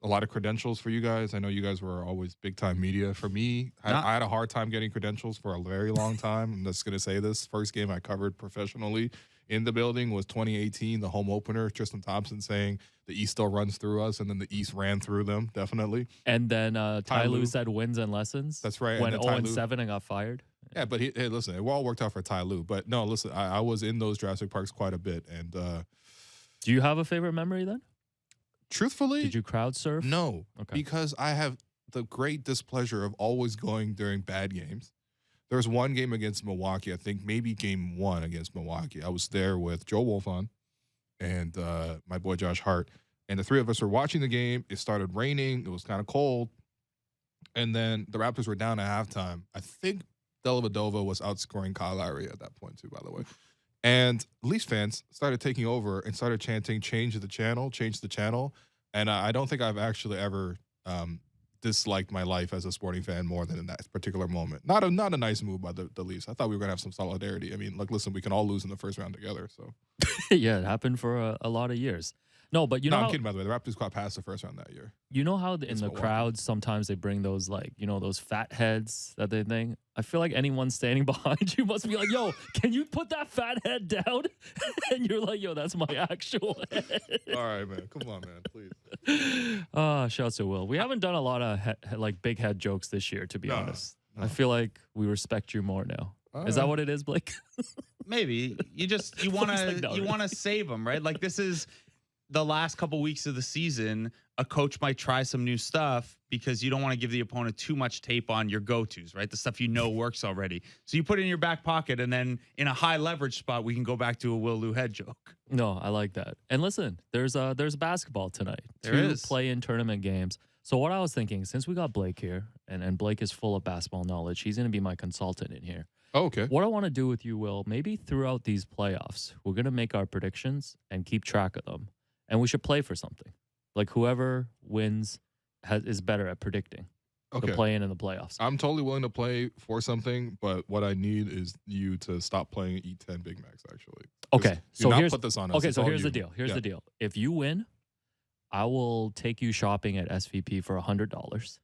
A lot of credentials for you guys. I know you guys were always big time media. For me, I had a hard time getting credentials for a very long time. I'm just going to say this. First game I covered professionally in the building was 2018, the home opener. Tristan Thompson saying the East still runs through us, and then the East ran through them, definitely. And then Ty Lue said wins and lessons. That's right. Went 0-7 and got fired. Yeah, but hey, listen, it all worked out for Ty Lue. But no, listen, I was in those Jurassic Parks quite a bit. And do you have a favorite memory then? Truthfully, did you crowd surf? No, because I have the great displeasure of always going during bad games. There was one game against Milwaukee, I think maybe game 1 against Milwaukee. I was there with Joe Wolfon and my boy Josh Hart, and the 3 of us were watching the game. It started raining. It was kind of cold, and then the Raptors were down at halftime. I think Dellavedova was outscoring Kyle Lowry at that point too, by the way. And Leafs fans started taking over and started chanting, change the channel. And I don't think I've actually ever disliked my life as a sporting fan more than in that particular moment. Not a nice move by the Leafs. I thought we were going to have some solidarity. I mean, like, listen, we can all lose in the first round together. So yeah, it happened for a lot of years. No, but you know, I'm kidding, by the way. The Raptors got past the first round that year. You know how in the crowds sometimes they bring those like, those fat heads that they think? I feel like anyone standing behind you must be like, yo, can you put that fat head down? And you're like, yo, that's my actual head. All right, man. Come on, man. Please. Shouts to Will. We haven't done a lot of like big head jokes this year, to be honest. No. I feel like we respect you more now. Is that what it is, Blake? Maybe. You want to save them, right? Like this is the last couple weeks of the season. A coach might try some new stuff because you don't want to give the opponent too much tape on your go-tos, right? The stuff works already. So you put it in your back pocket, and then in a high leverage spot, we can go back to a Will Lou head joke. No, I like that. And listen, there's basketball tonight. There is. 2 play-in tournament games. So what I was thinking, since we got Blake here, and Blake is full of basketball knowledge, he's going to be my consultant in here. Oh, okay. What I want to do with you, Will, maybe throughout these playoffs, we're going to make our predictions and keep track of them. And we should play for something. Like whoever wins is better at predicting the play-in and the playoffs. I'm totally willing to play for something, but what I need is you to stop playing Eat 10 Big Macs, actually. Okay. So put this on us. Okay, so here's the deal. Here's the deal. If you win, I will take you shopping at SVP for $100.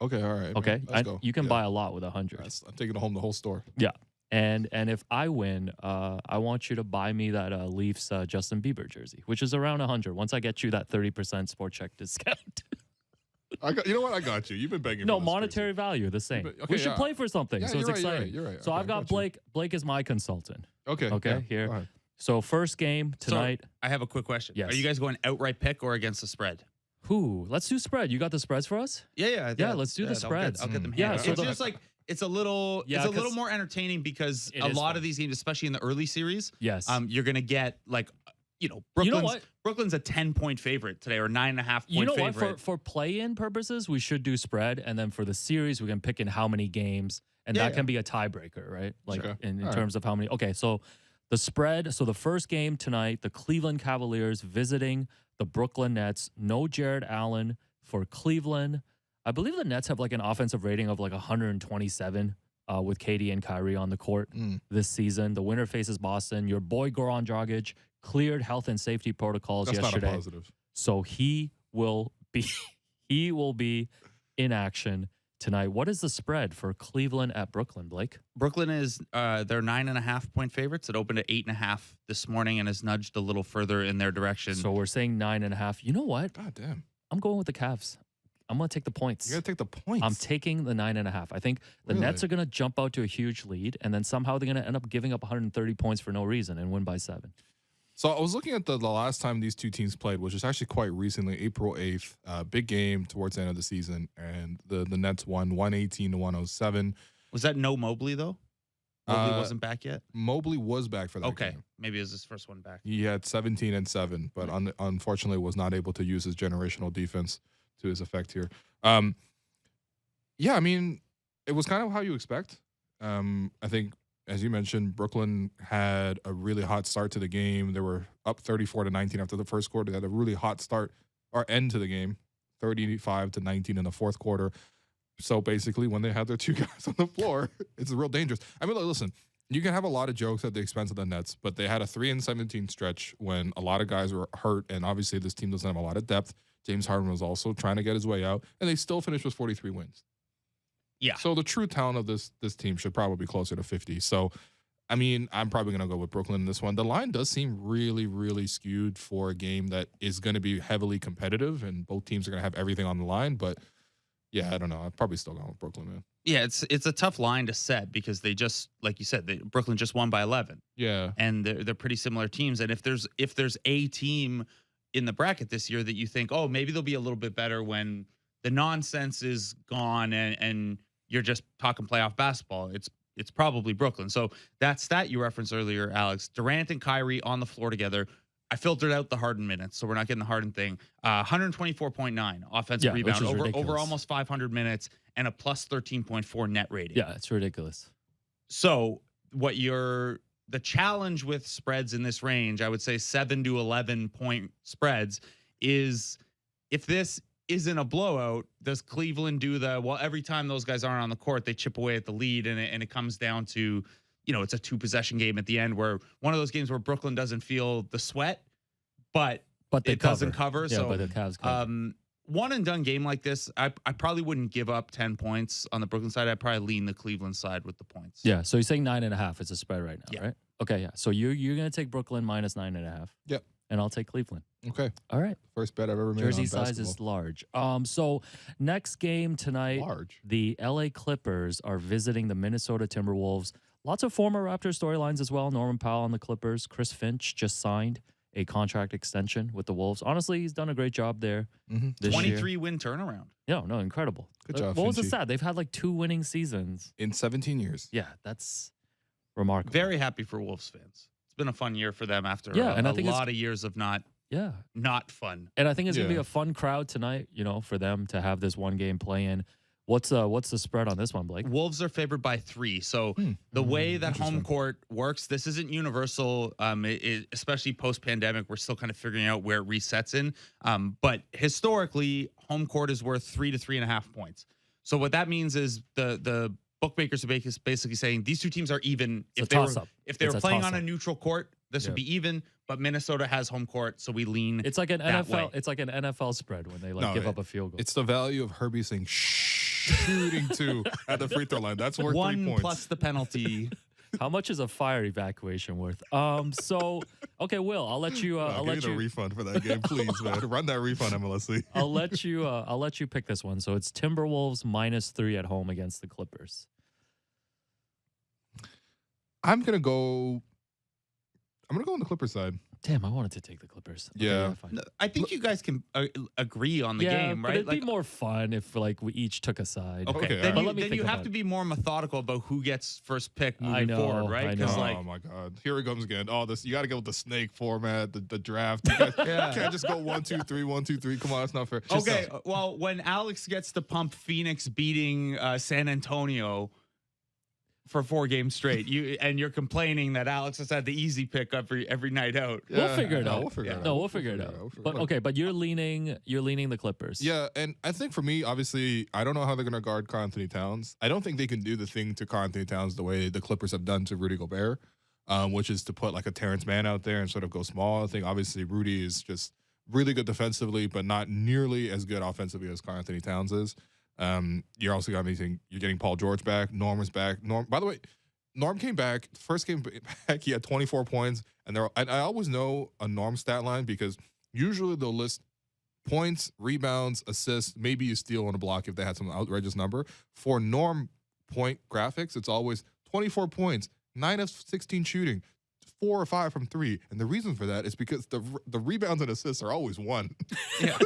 Okay, all right. Okay. Let's go. You can buy a lot with $100. I'm taking home the whole store. Yeah. And if I win, I want you to buy me that Leafs Justin Bieber jersey, which is around $100. Once I get you that 30% sport check discount. You know what? I got you. You've been begging. No, monetary value, the same. We should play for something, so it's exciting. You're right. So I've got Blake. Blake is my consultant. Okay. Okay. Here. So first game tonight. So, I have a quick question. Yes. Are you guys going outright pick or against the spread? Who? Let's do spread. You got the spreads for us? Yeah. Let's do the spreads. I'll get them. Yeah, Handed. so it's the- just like it's a little more entertaining because It a is lot fun. of these games, especially in the early series, Yes. you're gonna get like Brooklyn's a 10-point favorite today or 9.5 You know point favorite. what? For play-in purposes, we should do spread, and then for the series, we can pick in how many games, and that can be a tiebreaker, right? Like Sure. in All terms of how many. Okay, so the spread. So the first game tonight, the Cleveland Cavaliers visiting the Brooklyn Nets. No Jared Allen for Cleveland. I believe the Nets have like an offensive rating of like 127 with KD and Kyrie on the court this season. The winner faces Boston. Your boy Goran Dragic cleared health and safety protocols That's yesterday. not a positive. So he will be in action tonight. What is the spread for Cleveland at Brooklyn, Blake? Brooklyn is they're 9.5 point favorites. It opened at 8.5 this morning and has nudged a little further in their direction. So we're saying 9.5. You know what? God damn. I'm going with the Cavs. I'm going to take the points. You got to take the points. I'm taking the 9.5. I think the Nets are going to jump out to a huge lead, and then somehow they're going to end up giving up 130 points for no reason and win by 7. So I was looking at the last time these two teams played, which is actually quite recently, April 8th. Big game towards the end of the season, and the Nets won 118-107. Was that no Mobley though? Mobley wasn't back yet. Mobley was back for that game. Maybe it was his first one back. He had 17 and 7, but unfortunately was not able to use his generational defense to his effect here. Yeah, I mean, it was kind of how you expect. I think, as you mentioned, Brooklyn had a really hot start to the game. They were up 34-19 after the first quarter. They had a really hot start or end to the game, 35-19 in the fourth quarter. So basically, when they had their two guys on the floor, it's real dangerous. I mean, listen, you can have a lot of jokes at the expense of the Nets, but they had a 3-17 stretch when a lot of guys were hurt, and obviously this team doesn't have a lot of depth. James Herbert was also trying to get his way out, and they still finished with 43 wins. Yeah. So the true talent of this team should probably be closer to 50. So, I mean, I'm probably going to go with Brooklyn in this one. The line does seem really, really skewed for a game that is going to be heavily competitive, and both teams are going to have everything on the line. But, yeah, I don't know. I'm probably still going with Brooklyn, man. Yeah, it's a tough line to set because they just, like you said, Brooklyn just won by 11. Yeah. And they're pretty similar teams. And if there's a team in the bracket this year that you think, oh, maybe they'll be a little bit better when the nonsense is gone and you're just talking playoff basketball, it's probably Brooklyn. So that stat you referenced earlier, Alex, Durant and Kyrie on the floor together. I filtered out the Harden minutes, so we're not getting the Harden thing. 124.9 offensive rebound over almost 500 minutes and a plus 13.4 net rating. Yeah, it's ridiculous. So the challenge with spreads in this range, I would say 7 to 11 point spreads, is if this isn't a blowout, does Cleveland do every time those guys aren't on the court, they chip away at the lead and it comes down to, it's a 2-possession game at the end, where one of those games where Brooklyn doesn't feel the sweat, but they doesn't cover. Yeah, so but the Cavs cover. One and done game like this, I probably wouldn't give up 10 points on the Brooklyn side. I'd probably lean the Cleveland side with the points. Yeah, so you're saying 9.5 is a spread right now, Yeah. right? Okay, yeah. So you're going to take Brooklyn minus 9.5. Yep. And I'll take Cleveland. Okay. All right. First bet I've ever made Jersey on size basketball. is large. So next game tonight, Large. the LA Clippers are visiting the Minnesota Timberwolves. Lots of former Raptors storylines as well. Norman Powell on the Clippers. Chris Finch just signed a contract extension with the Wolves. Honestly, he's done a great job there this 23 year. win turnaround. No, incredible. Good job, What was the Finchy. stat? They've had like 2 winning seasons. In 17 years. Yeah, that's remarkable. Very happy for Wolves fans. It's been a fun year for them after and I think a it's lot of years of not fun. And I think it's going to be Yeah. a fun crowd tonight, for them to have this one game play in. What's the spread on this one, Blake? Wolves are favored by 3. So the way that home Interesting. court works, this isn't universal. Especially post-pandemic, we're still kind of figuring out where it resets in. But historically, home court is worth 3 to 3.5 points. So what that means is the bookmakers are basically saying these two teams are even. It's a toss-up. If they It's were a playing on toss-up. a neutral court, this would be even. But Minnesota has home court, so we lean. It's like an that NFL. way. It's like an NFL spread when they No, give up a field goal. It's the value of Herbie saying shooting 2 at the free throw line. That's worth 3 1 points. plus the penalty. How much is a fire evacuation worth? So okay, Will, I'll let you. I'll give let me the you. refund for that game, please, man. Run that refund, MLSC. I'll let you. I'll let you pick this one. So it's Timberwolves minus 3 at home against the Clippers. I'm gonna go I'm gonna go on the Clippers side. Damn, I wanted to take the Clippers. Okay, Yeah. fine. No, I think you guys can agree on the game, but right? it'd be more fun if like we each took a side. Okay, Okay, all then right. you, Let me then think you have about to it. be more methodical about who gets first pick I moving know, forward, right? I Because know. like, Oh my God, here it comes again. Oh, this you got to go with the snake format, the draft. You guys Yeah. can't just go 1, 2, 3, 1, 2, 3. Come on, that's not fair. okay, well, when Alex gets to pump Phoenix beating San Antonio for 4 games straight, you're complaining that Alex has had the easy pick every night out. We'll figure it no, out. We'll figure it out. No, we'll figure it out. But okay, but you're leaning the Clippers. Yeah, and I think for me, obviously, I don't know how they're going to guard Karl Anthony Towns. I don't think they can do the thing to Karl Anthony Towns the way the Clippers have done to Rudy Gobert, which is to put like a Terrence Mann out there and sort of go small. I think obviously Rudy is just really good defensively, but not nearly as good offensively as Karl Anthony Towns is. You're also got anything. You're getting Paul George back. Norm is back. Norm, by the way, Norm came back. First game back, he had 24 points. And I always know a Norm stat line because usually they'll list points, rebounds, assists, maybe a steal on a block if they had some outrageous number. For Norm point graphics, it's always 24 points, 9 of 16 shooting, 4 or 5 from 3. And the reason for that is because the rebounds and assists are always 1. Yeah.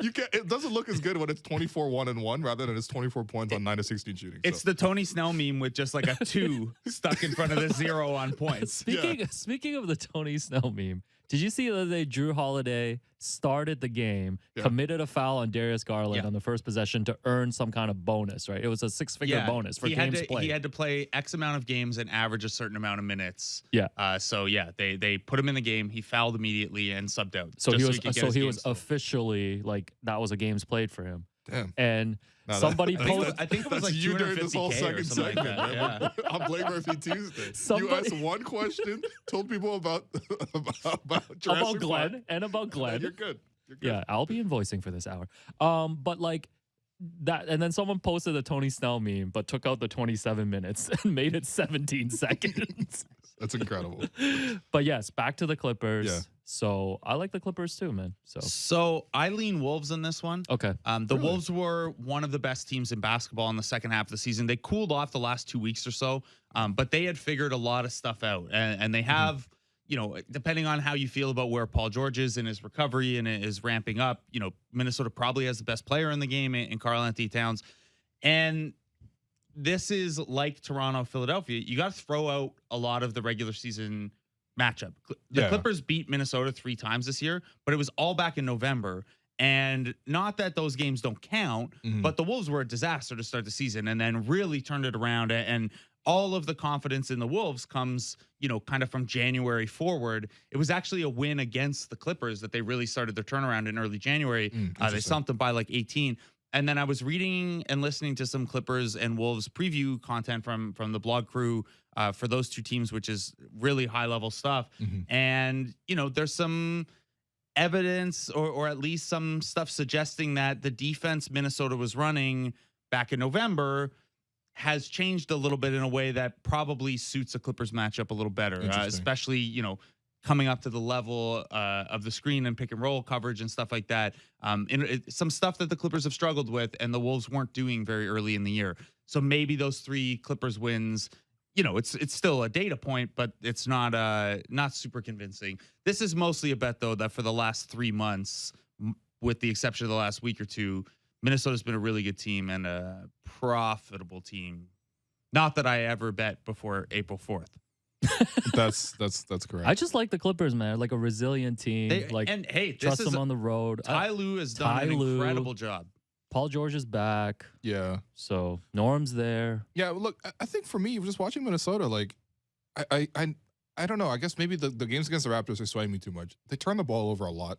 You can't. It doesn't look as good when it's 24 1 and 1 rather than it's 24 points on 9 of 16 shooting. It's the Tony Snell meme with just like a 2 stuck in front of the 0 on points. Speaking of the Tony Snell meme, did you see the other day Drew Holiday started the game, committed a foul on Darius Garland on the first possession to earn some kind of bonus, right? It was a 6-figure bonus for games played. He had to play X amount of games and average a certain amount of minutes. Yeah. So yeah, they put him in the game. He fouled immediately and subbed out. So he was still. officially like that was a games played for him. Damn. And No, somebody that- posted. I think it was That's like you during this 250K whole or second something like segment. that. man. On Blake Murphy Tuesday, you Somebody- asked one question, told people about Jurassic about Glenn Park. and about Glenn. You're good. You're good. Yeah, I'll be invoicing for this hour. But like that, and then someone posted a Tony Snell meme, but took out the 27 minutes and made it 17 seconds. That's incredible. But yes, back to the Clippers. Yeah. So I like the Clippers too, man. So I lean Wolves on this one. Okay. The Wolves were one of the best teams in basketball in the second half of the season. They cooled off the last 2 weeks or so, but they had figured a lot of stuff out. And they have, depending on how you feel about where Paul George is in his recovery and is ramping up, Minnesota probably has the best player in the game in Karl Anthony Towns. And this is like Toronto, Philadelphia. You got to throw out a lot of the regular season matchup. The Clippers beat Minnesota 3 times this year, but it was all back in November. And not that those games don't count, but the Wolves were a disaster to start the season and then really turned it around. And all of the confidence in the Wolves comes, kind of from January forward. It was actually a win against the Clippers that they really started their turnaround in early January. They stumped them by like 18. And then I was reading and listening to some Clippers and Wolves preview content from the blog crew for those 2 teams, which is really high level stuff. And, there's some evidence or at least some stuff suggesting that the defense Minnesota was running back in November has changed a little bit in a way that probably suits the Clippers matchup a little better, especially, coming up to the level of the screen and pick and roll coverage and stuff like that. Some stuff that the Clippers have struggled with and the Wolves weren't doing very early in the year. So maybe those 3 Clippers wins, it's still a data point, but it's not super convincing. This is mostly a bet though, that for the last 3 months, with the exception of the last week or 2, Minnesota's been a really good team and a profitable team. Not that I ever bet before April 4th. That's correct. I just like the Clippers, man. Like a resilient team. Trust them on the road. Ty Lue has done an incredible job. Paul George is back. Yeah. So Norm's there. Yeah. Look, I think for me, just watching Minnesota, like, I don't know. I guess maybe the games against the Raptors are swaying me too much. They turn the ball over a lot.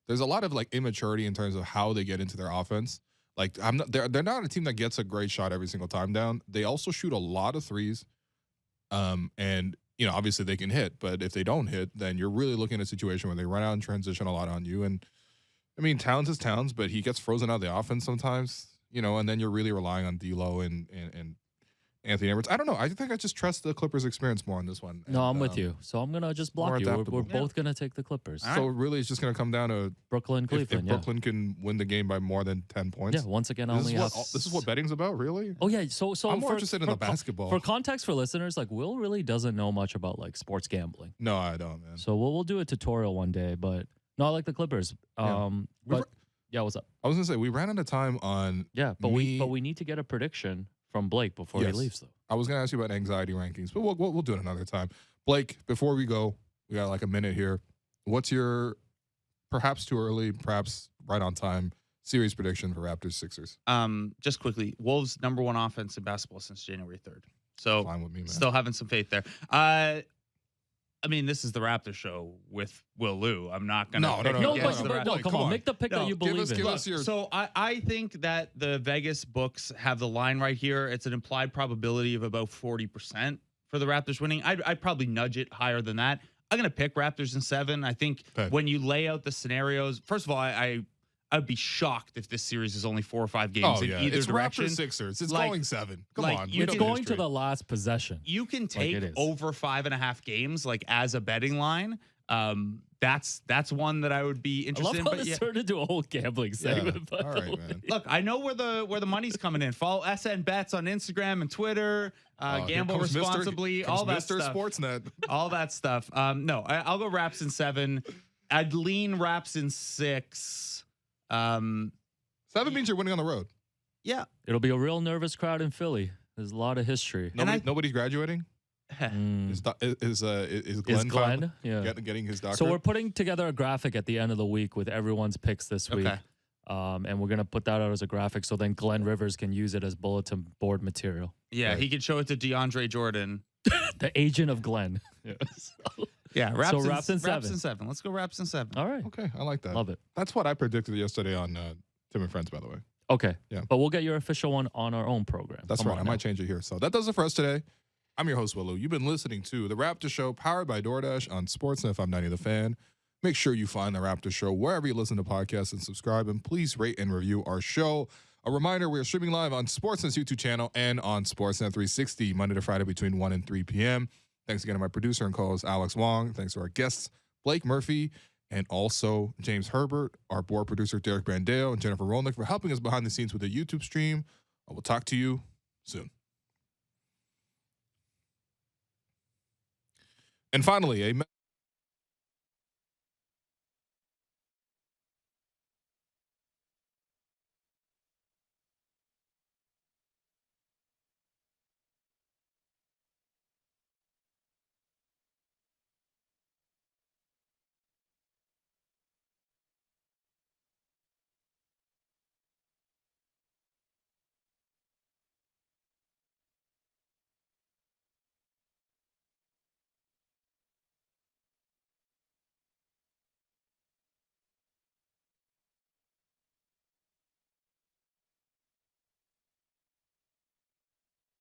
There's a lot of like immaturity in terms of how they get into their offense. Like they're not a team that gets a great shot every single time down. They also shoot a lot of threes. And obviously they can hit, but if they don't hit, then you're really looking at a situation where they run out and transition a lot on you. And I mean, Towns is Towns, but he gets frozen out of the offense sometimes, and then you're really relying on D'Lo and Anthony Edwards. I don't know. I think I just trust the Clippers experience more on this one. No, And, I'm with you. So I'm gonna just block more you. We're adaptable. both gonna take the Clippers. So really, it's just going to come down to Brooklyn, if Cleveland. Yeah. Brooklyn can win the game by more than 10 points. Yeah. Once again, I This only is, have. what, this is what betting's about, really? Oh yeah. So I'm more for- interested in for the basketball. For context for listeners, like Will really doesn't know much about like sports gambling. No, I don't, man. So we'll do a tutorial one day. But no, I like the Clippers. Yeah. But yeah, what's up? I was going to say, we ran out of time on. Yeah, but me- we need to get a prediction from Blake before he Yes. leaves though. I was going to ask you about anxiety rankings, but we'll do it another time. Blake, before we go, we got like a minute here. What's your perhaps too early, perhaps right on time series prediction for Raptors-Sixers? Just quickly, Wolves' #1 offense in basketball since January 3rd. So Fine with me, man. still having some faith there. I mean, this is the Raptors show with Will Lou. I'm not gonna. No, pick no, No, against but, the but no, Raptors. come Come on, on. make the pick No, that you give believe us- in. give us your- So I think that the Vegas books have the line right here. It's an implied probability of about 40% for the Raptors winning. I'd probably nudge it higher than that. I'm gonna pick Raptors in 7. I think Okay. when you lay out the scenarios, first of all, I'd be shocked if this series is only 4 or 5 games in either it's direction. Raptors-Sixers. It's Like- going 7. Come like, on. you we It's know going to history. the last possession. You can it take is. over 5.5 games like as a betting line. That's one that I would be I love interested in. how But this yeah, turned into a whole gambling segment. by All the right, way. man. look, I know where the money's coming in. Follow SN Bets on Instagram and Twitter. Here Gamble comes Mr. responsibly. comes All that Mr. stuff. Sportsnet. All that stuff. No, I'll go Raps in 7. I'd lean Raps in 6. 7 means you're winning on the road. Yeah. It'll be a real nervous crowd in Philly. There's a lot of history. Nobody's graduating. Mm. Is Is Glenn, Glenn? Yeah. getting his doctorate? So we're putting together a graphic at the end of the week with everyone's picks this week. Okay. And we're going to put that out as a graphic so then Glenn Rivers can use it as bulletin board material. Yeah, Right. he could show it to DeAndre Jordan. The agent of Glenn. Yeah, Raps, Raps in Raps 7. in 7. Let's go Raps in 7. All right. Okay, I like that. Love it. That's what I predicted yesterday on Tim and Friends, by the way. Okay. Yeah. But we'll get your official one on our own program. That's Come right. I on now. might change it here. So that does it for us today. I'm your host, Willow. You've been listening to The Raptors Show, powered by DoorDash on Sportsnet 590 The Fan. Make sure you find The Raptors Show wherever you listen to podcasts and subscribe, and please rate and review our show. A reminder, we are streaming live on Sportsnet's YouTube channel and on Sportsnet 360, Monday to Friday between 1 and 3 p.m. Thanks again to my producer and co-host, Alex Wong. Thanks to our guests, Blake Murphy, and also James Herbert, our board producer, Derek Brandeo, and Jennifer Rolnick for helping us behind the scenes with the YouTube stream. I will talk to you soon. And finally, a